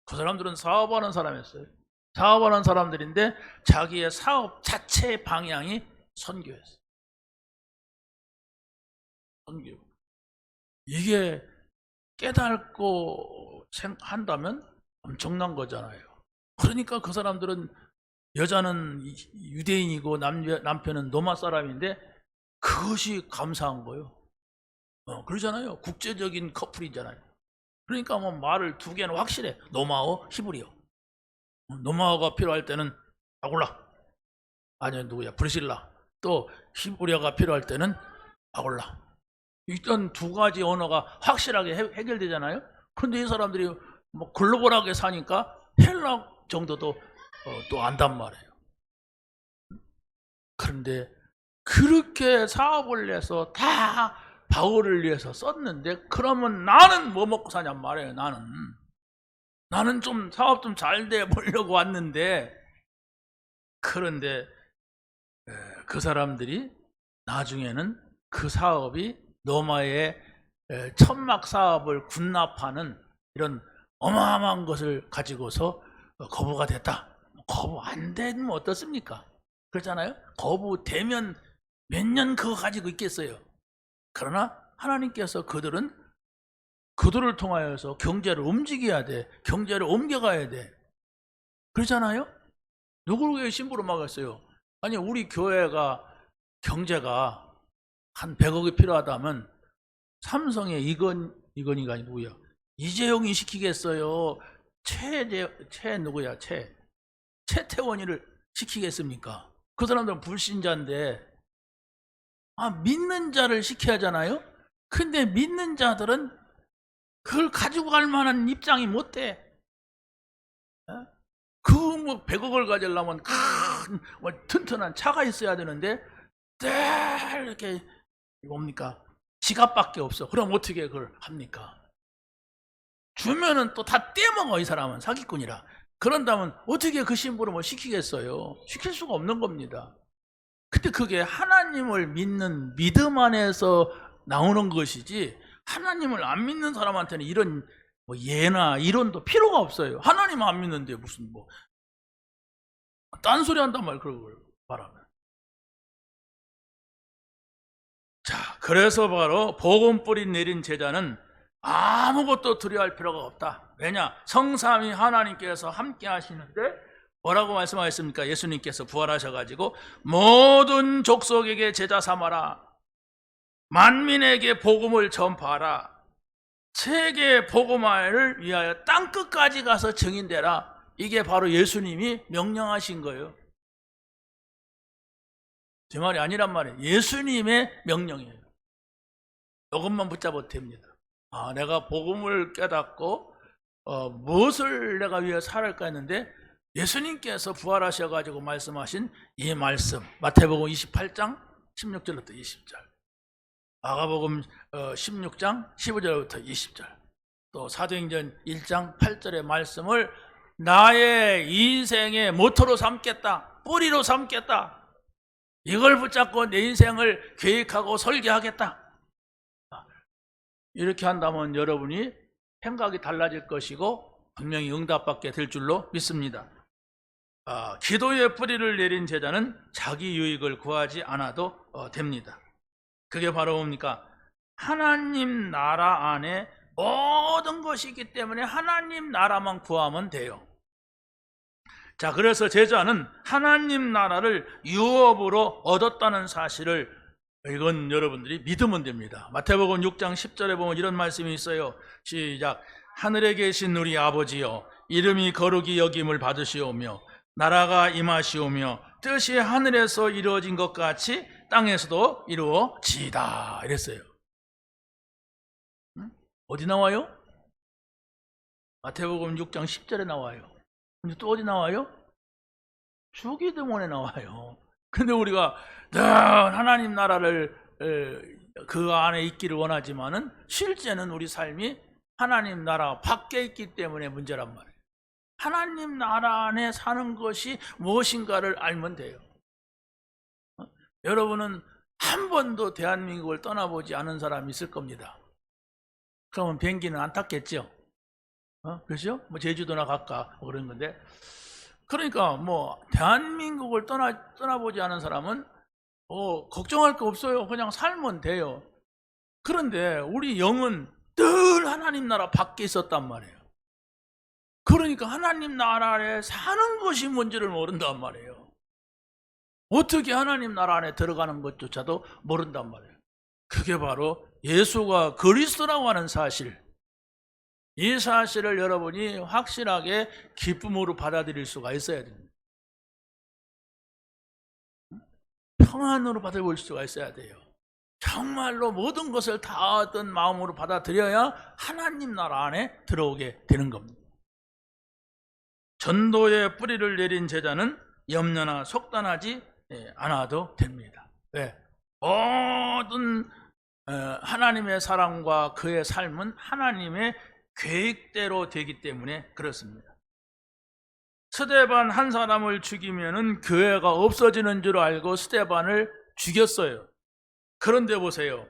그 사람들은 사업하는 사람이었어요. 사업하는 사람들인데 자기의 사업 자체의 방향이 선교였어요. 선교. 이게 깨닫고 한다면 엄청난 거잖아요. 그러니까 그 사람들은 여자는 유대인이고 남편은 로마 사람인데 그것이 감사한 거예요. 그러잖아요. 국제적인 커플이잖아요. 그러니까 뭐 말을 두 개는 확실해. 로마어, 히브리어. 로마어가 필요할 때는 아굴라. 아니 누구야? 브리실라. 또 히브리어가 필요할 때는 아굴라. 일단 두 가지 언어가 확실하게 해결되잖아요. 그런데 이 사람들이 뭐 글로벌하게 사니까 헬라 정도도 또 안단 말이에요. 그런데 그렇게 사업을 해서 다 바울을 위해서 썼는데 그러면 나는 뭐 먹고 사냔 말이에요. 나는 좀 사업 좀 잘 돼 보려고 왔는데 그런데 그 사람들이 나중에는 그 사업이 로마의 천막 사업을 군납하는 이런 어마어마한 것을 가지고서 거부가 됐다. 거부 안 되면 어떻습니까? 그렇잖아요. 거부되면 몇 년 그거 가지고 있겠어요. 그러나 하나님께서 그들을 통하여서 경제를 움직여야 돼. 경제를 옮겨가야 돼. 그렇잖아요. 누구에게 심부름 막았어요? 아니, 우리 교회가 경제가 한 100억이 필요하다면 삼성의 이건희가 누구야? 이재용이 시키겠어요? 최태원이를 시키겠습니까? 그 사람들은 불신자인데 믿는 자를 시켜야 하잖아요. 근데 믿는 자들은 그걸 가지고 갈 만한 입장이 못 돼. 그 100억을 가지려면 큰 튼튼한 차가 있어야 되는데 늘 이렇게 뭡니까? 지갑밖에 없어. 그럼 어떻게 그걸 합니까? 주면은 또 다 떼먹어. 이 사람은 사기꾼이라. 그런다면 어떻게 그 심부름을 시키겠어요? 시킬 수가 없는 겁니다. 근데 그게 하나님을 믿는 믿음 안에서 나오는 것이지, 하나님을 안 믿는 사람한테는 이런 예나 이론도 필요가 없어요. 하나님 안 믿는데 무슨 딴소리 한단 말이에요. 그런 걸 말하면. 자, 그래서 바로 복음 뿌리 내린 제자는 아무것도 두려워할 필요가 없다. 왜냐? 성삼위 하나님께서 함께 하시는데 뭐라고 말씀하셨습니까? 예수님께서 부활하셔가지고 모든 족속에게 제자 삼아라. 만민에게 복음을 전파하라. 세계 복음화를 위하여 땅끝까지 가서 증인되라. 이게 바로 예수님이 명령하신 거예요. 제 말이 아니란 말이에요. 예수님의 명령이에요. 이것만 붙잡아도 됩니다. 내가 복음을 깨닫고 무엇을 내가 위해 살을까 했는데 예수님께서 부활하셔가지고 말씀하신 이 말씀, 마태복음 28장 16절부터 20절, 마가복음 16장 15절부터 20절, 또 사도행전 1장 8절의 말씀을 나의 인생의 모토로 삼겠다, 뿌리로 삼겠다, 이걸 붙잡고 내 인생을 계획하고 설계하겠다. 이렇게 한다면 여러분이 생각이 달라질 것이고 분명히 응답받게 될 줄로 믿습니다. 기도의 뿌리를 내린 제자는 자기 유익을 구하지 않아도 됩니다. 그게 바로 뭡니까? 하나님 나라 안에 모든 것이 있기 때문에 하나님 나라만 구하면 돼요. 자, 그래서 제자는 하나님 나라를 유업으로 얻었다는 사실을 이건 여러분들이 믿으면 됩니다. 마태복음 6장 10절에 보면 이런 말씀이 있어요. 시작. 하늘에 계신 우리 아버지여, 이름이 거룩히 여김을 받으시오며 나라가 임하시오며 뜻이 하늘에서 이루어진 것 같이 땅에서도 이루어지이다. 이랬어요. 어디 나와요? 마태복음 6장 10절에 나와요. 근데 또 어디 나와요? 주기도문에 나와요. 근데 우리가 늘 하나님 나라를 그 안에 있기를 원하지만은 실제는 우리 삶이 하나님 나라 밖에 있기 때문에 문제란 말이에요. 하나님 나라 안에 사는 것이 무엇인가를 알면 돼요. 여러분은 한 번도 대한민국을 떠나보지 않은 사람이 있을 겁니다. 그러면 비행기는 안 탔겠죠? 그렇죠? 제주도나 갈까 그런 건데, 그러니까 대한민국을 떠나보지 않은 사람은 걱정할 거 없어요. 그냥 살면 돼요. 그런데 우리 영은 늘 하나님 나라 밖에 있었단 말이에요. 그러니까 하나님 나라에 사는 것이 뭔지를 모른단 말이에요. 어떻게 하나님 나라 안에 들어가는 것조차도 모른단 말이에요. 그게 바로 예수가 그리스도라고 하는 사실, 이 사실을 여러분이 확실하게 기쁨으로 받아들일 수가 있어야 됩니다. 평안으로 받아볼 수가 있어야 돼요. 정말로 모든 것을 다 어떤 마음으로 받아들여야 하나님 나라 안에 들어오게 되는 겁니다. 전도의 뿌리를 내린 제자는 염려나 속단하지 않아도 됩니다. 왜? 모든 하나님의 사랑과 그의 삶은 하나님의 계획대로 되기 때문에 그렇습니다. 스데반 한 사람을 죽이면은 교회가 없어지는 줄 알고 스데반을 죽였어요. 그런데 보세요.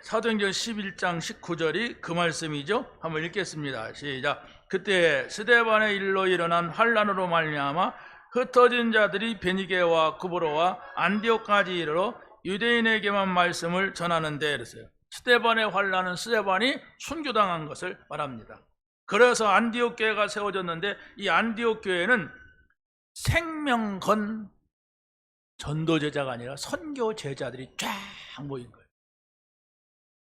사도행전 11장 19절이 그 말씀이죠. 한번 읽겠습니다. 시작. 그때 스데반의 일로 일어난 환란으로 말미암아 흩어진 자들이 베니게와 구브로와 안디옥까지 이르러 유대인에게만 말씀을 전하는데 그랬어요. 스데반의 환란은 스데반이 순교당한 것을 말합니다. 그래서 안디옥 교회가 세워졌는데 이 안디옥 교회는 생명 건 전도 제자가 아니라 선교 제자들이 쫙 모인 거예요.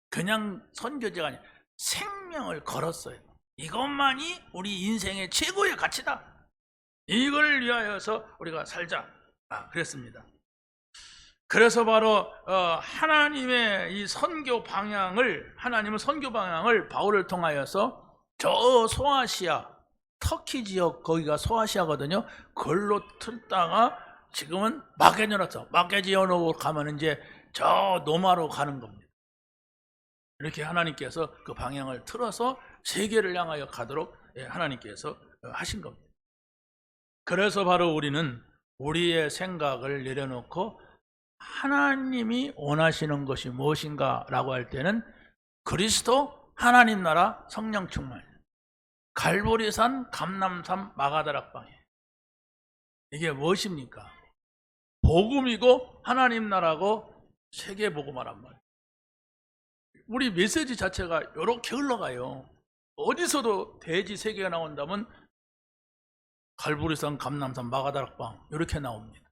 그냥 선교제가 아니라 생명을 걸었어요. 이것만이 우리 인생의 최고의 가치다. 이걸 위하여서 우리가 살자. 그랬습니다. 그래서 바로 하나님의 이 선교 방향을 바울을 통하여서 저 소아시아, 터키 지역, 거기가 소아시아거든요. 그걸로 틀다가 지금은 마게도니아로 가면 이제 저 노마로 가는 겁니다. 이렇게 하나님께서 그 방향을 틀어서 세계를 향하여 가도록 하나님께서 하신 겁니다. 그래서 바로 우리는 우리의 생각을 내려놓고 하나님이 원하시는 것이 무엇인가 라고 할 때는 그리스도, 하나님 나라, 성령 충만, 갈보리산, 감람산, 마가다락방에 이게 무엇입니까? 복음이고 하나님 나라고 세계 복음하란 말이에요. 우리 메시지 자체가 이렇게 흘러가요. 어디서도 대지 세계가 나온다면 갈보리산, 감람산, 마가다락방 이렇게 나옵니다.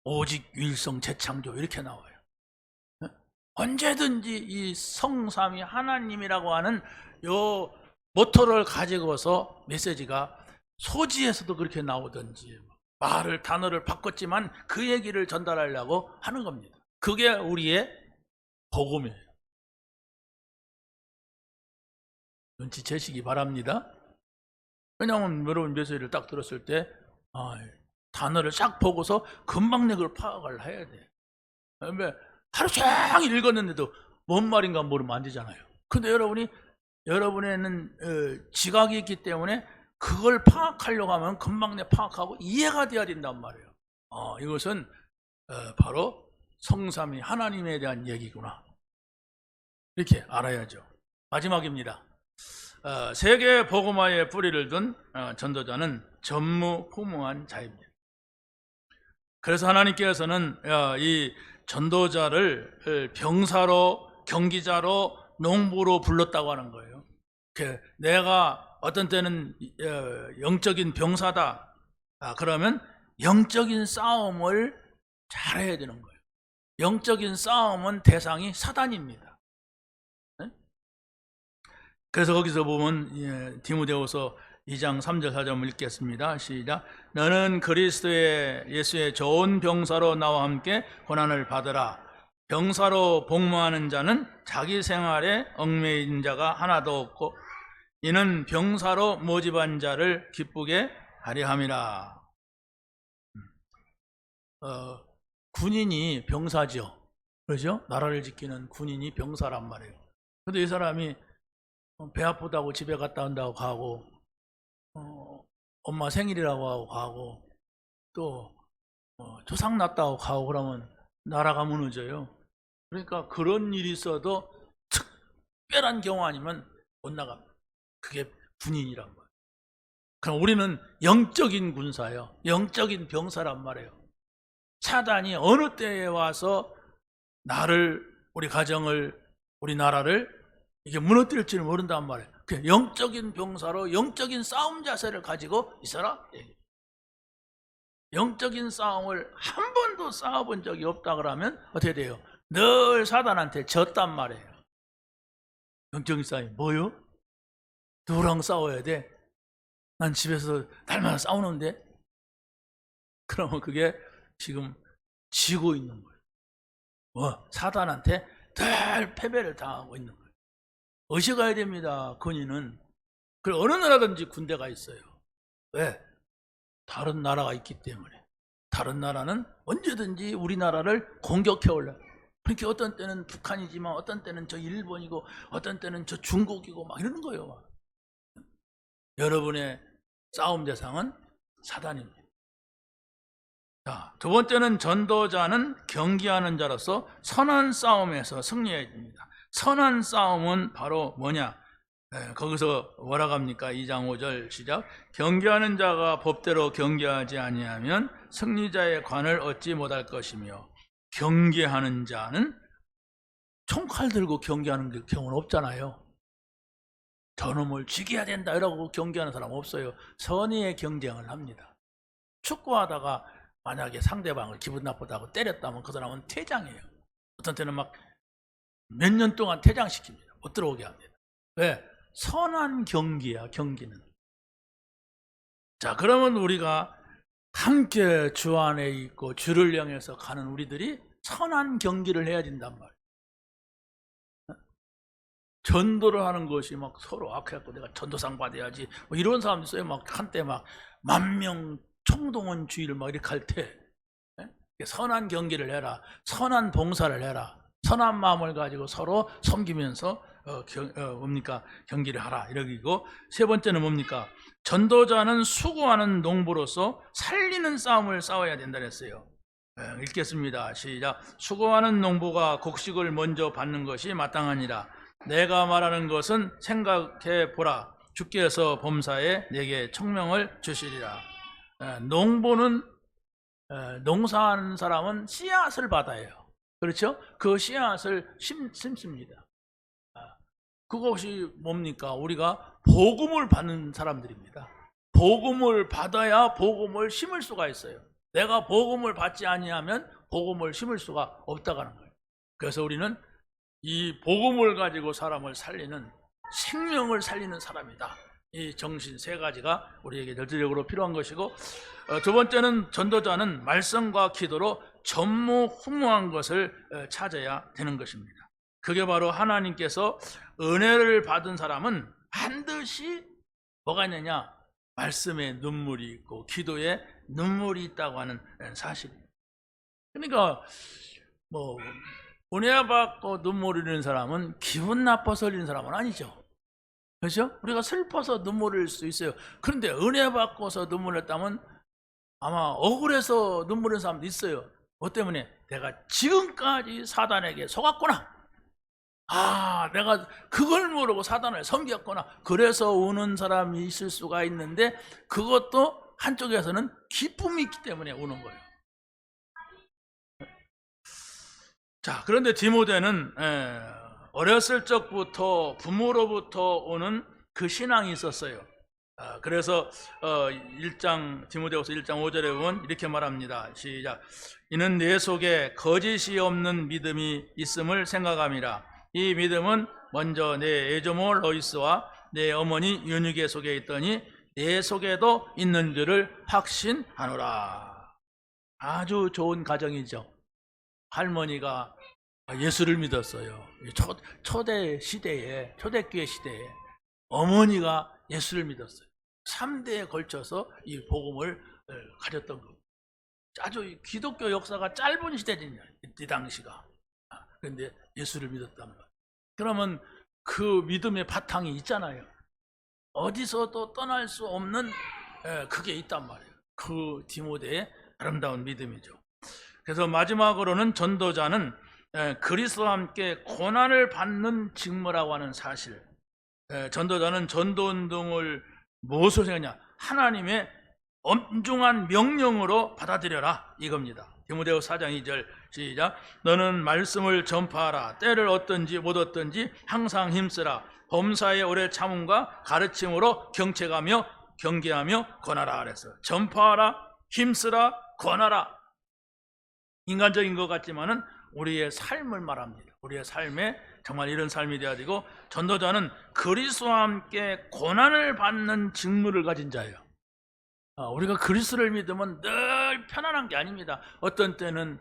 오직 유일성 재창조 이렇게 나와요. 언제든지 이 성삼위 하나님이라고 하는 요 모토를 가지고서 메시지가 소지에서도 그렇게 나오든지 말을 단어를 바꿨지만 그 얘기를 전달하려고 하는 겁니다. 그게 우리의 복음이에요. 눈치채시기 바랍니다. 왜냐하면 여러분 메시지를 딱 들었을 때 단어를 싹 보고서 금방 그걸 파악을 해야 돼. 하루 종일 읽었는데도 뭔 말인가 모르면 안 되잖아요. 근데 여러분에는 지각이 있기 때문에 그걸 파악하려고 하면 금방 파악하고 이해가 돼야 된단 말이에요. 이것은 바로 성삼위 하나님에 대한 얘기구나. 이렇게 알아야죠. 마지막입니다. 세계 복음화에 뿌리를 둔 전도자는 전무후무한 자입니다. 그래서 하나님께서는 이 전도자를 병사로, 경기자로, 농부로 불렀다고 하는 거예요. 내가 어떤 때는 영적인 병사다. 그러면 영적인 싸움을 잘해야 되는 거예요. 영적인 싸움은 대상이 사단입니다. 그래서 거기서 보면 디모데후서 2장 3절 4절 읽겠습니다. 시작. 너는 그리스도의 예수의 좋은 병사로 나와 함께 고난을 받으라. 병사로 복무하는 자는 자기 생활에 얽매인 자가 하나도 없고 이는 병사로 모집한 자를 기쁘게 하려 함이라. 군인이 병사죠. 그렇죠? 나라를 지키는 군인이 병사란 말이에요. 근데 이 사람이 배 아프다고 집에 갔다 온다고 가고 엄마 생일이라고 하고 가고 또 조상 났다고 가고 그러면 나라가 무너져요. 그러니까 그런 일이 있어도 특별한 경우 아니면 못 나갑니다. 그게 군인이란 거예요. 그럼 우리는 영적인 군사예요. 영적인 병사란 말이에요. 사단이 어느 때에 와서 나를, 우리 가정을, 우리 나라를 이게 무너뜨릴지는 모른단 말이에요. 영적인 병사로 영적인 싸움 자세를 가지고 있어라. 영적인 싸움을 한 번도 싸워본 적이 없다 그러면 어떻게 돼요? 늘 사단한테 졌단 말이에요. 영적인 싸움이 뭐요? 누구랑 싸워야 돼? 난 집에서 날마다 싸우는데? 그러면 그게 지금 지고 있는 거예요. 사단한테 늘 패배를 당하고 있는 거예요. 어디 가야 됩니다. 군인은. 어느 나라든지 군대가 있어요. 왜? 다른 나라가 있기 때문에. 다른 나라는 언제든지 우리나라를 공격해 올라요. 그러니까 어떤 때는 북한이지만 어떤 때는 저 일본이고 어떤 때는 저 중국이고 막 이러는 거예요. 여러분의 싸움 대상은 사단입니다. 자, 두 번째는 전도자는 경계하는 자로서 선한 싸움에서 승리해야 됩니다. 선한 싸움은 바로 뭐냐? 거기서 뭐라고 합니까? 2장 5절 시작. 경계하는 자가 법대로 경계하지 아니하면 승리자의 관을 얻지 못할 것이며, 경계하는 자는 총칼 들고 경계하는 경우는 없잖아요. 저놈을 죽여야 된다 이러고 경계하는 사람 없어요. 선의의 경쟁을 합니다. 축구하다가 만약에 상대방을 기분 나쁘다고 때렸다면 그 사람은 퇴장이에요. 어떤 때는 막 몇 년 동안 퇴장시킵니다. 못 들어오게 합니다. 왜? 선한 경기야, 경기는. 자, 그러면 우리가 함께 주 안에 있고 주를 향해서 가는 우리들이 선한 경기를 해야 된단 말이에요. 전도를 하는 것이 막 서로 악해갖고 내가 전도상 받아야지 뭐 이런 사람도 있어요. 막 한때 막 10,000명 총동원주의를 막 이렇게 할 때 선한 경기를 해라, 선한 봉사를 해라, 선한 마음을 가지고 서로 섬기면서 뭡니까? 경기를 하라 이러기고, 세 번째는 뭡니까? 전도자는 수고하는 농부로서 살리는 싸움을 싸워야 된다 그랬어요. 읽겠습니다. 시작. 수고하는 농부가 곡식을 먼저 받는 것이 마땅하니라. 내가 말하는 것은 생각해 보라. 주께서 범사에 내게 청명을 주시리라. 농부는, 농사하는 사람은 씨앗을 받아요. 그렇죠? 그 씨앗을 심습니다. 그것이 뭡니까? 우리가 복음을 받는 사람들입니다. 복음을 받아야 복음을 심을 수가 있어요. 내가 복음을 받지 아니하면 복음을 심을 수가 없다는 거예요. 그래서 우리는 이 복음을 가지고 사람을 살리는, 생명을 살리는 사람이다. 이 정신 세 가지가 우리에게 절대적으로 필요한 것이고, 두 번째는 전도자는 말씀과 기도로 전무후무한 것을 찾아야 되는 것입니다. 그게 바로 하나님께서 은혜를 받은 사람은 반드시 뭐가 있느냐? 말씀에 눈물이 있고 기도에 눈물이 있다고 하는 사실입니다. 그러니까 뭐 은혜 받고 눈물 흘리는 사람은 기분 나빠서 흘리는 사람은 아니죠. 그렇죠? 우리가 슬퍼서 눈물 흘릴 수 있어요. 그런데 은혜 받고서 눈물 흘렸다면 아마 억울해서 눈물 흘리는 사람도 있어요. 뭐 때문에? 내가 지금까지 사단에게 속았구나. 내가 그걸 모르고 사단을 섬겼구나. 그래서 우는 사람이 있을 수가 있는데, 그것도 한쪽에서는 기쁨이 있기 때문에 우는 거예요. 자, 그런데 디모데는 어렸을 적부터 부모로부터 오는 그 신앙이 있었어요. 그래서 디모데후서 1장 5절에 보면 이렇게 말합니다. 시작. 이는 내 속에 거짓이 없는 믿음이 있음을 생각함이라. 이 믿음은 먼저 내 애조모 로이스와 내 어머니 윤유계 속에 있더니 내 속에도 있는 줄을 확신하노라. 아주 좋은 가정이죠. 할머니가 예수를 믿었어요. 초대 시대에, 초대교회 시대에 어머니가 예수를 믿었어요. 3대에 걸쳐서 이 복음을 가졌던 겁니다. 아주 기독교 역사가 짧은 시대잖아요, 이 당시가. 그런데 예수를 믿었단 말이에요. 그러면 그 믿음의 바탕이 있잖아요. 어디서도 떠날 수 없는 그게 있단 말이에요. 그 디모데의 아름다운 믿음이죠. 그래서 마지막으로는 전도자는 그리스도와 함께 고난을 받는 직무라고 하는 사실. 전도자는 전도운동을 무엇으로 생각하냐? 하나님의 엄중한 명령으로 받아들여라 이겁니다. 디모데후서 4장 2절 시작. 너는 말씀을 전파하라. 때를 얻든지 못 얻든지 항상 힘쓰라. 범사의 오래 참음과 가르침으로 경책하며 경계하며 권하라 그랬어요. 전파하라, 힘쓰라, 권하라. 인간적인 것 같지만은 우리의 삶을 말합니다. 우리의 삶에 정말 이런 삶이 되어야 되고, 전도자는 그리스도와 함께 고난을 받는 직무를 가진 자예요. 우리가 그리스도를 믿으면 늘 편안한 게 아닙니다. 어떤 때는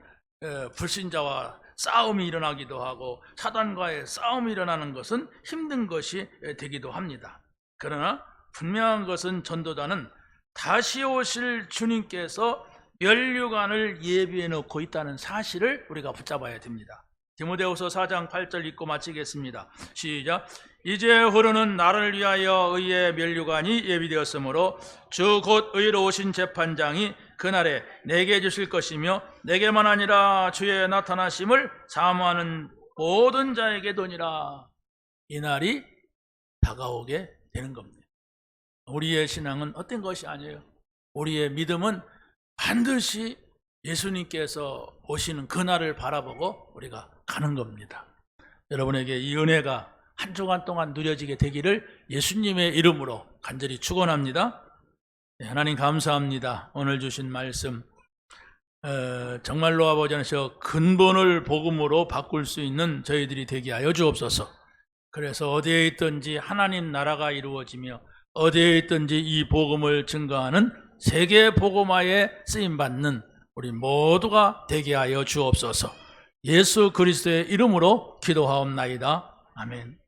불신자와 싸움이 일어나기도 하고 사단과의 싸움이 일어나는 것은 힘든 것이 되기도 합니다. 그러나 분명한 것은 전도자는 다시 오실 주님께서 면류관을 예비해 놓고 있다는 사실을 우리가 붙잡아야 됩니다. 디모데후서 4장 8절 읽고 마치겠습니다. 시작. 이제 흐르는 나를 위하여 의의 면류관이 예비되었으므로 주 곧 의로우신 재판장이 그날에 내게 주실 것이며 내게만 아니라 주의 나타나심을 사모하는 모든 자에게 도니라. 이 날이 다가오게 되는 겁니다. 우리의 신앙은 어떤 것이 아니에요. 우리의 믿음은 반드시 예수님께서 오시는 그날을 바라보고 우리가 가는 겁니다. 여러분에게 이 은혜가 한 주간 동안 누려지게 되기를 예수님의 이름으로 간절히 축원합니다. 하나님 감사합니다. 오늘 주신 말씀 정말로 아버지 하나님 근본을 복음으로 바꿀 수 있는 저희들이 되게 하여 주옵소서. 그래서 어디에 있든지 하나님 나라가 이루어지며 어디에 있든지 이 복음을 증거하는 세계 복음화에 쓰임받는 우리 모두가 되게 하여 주옵소서. 예수 그리스도의 이름으로 기도하옵나이다. 아멘.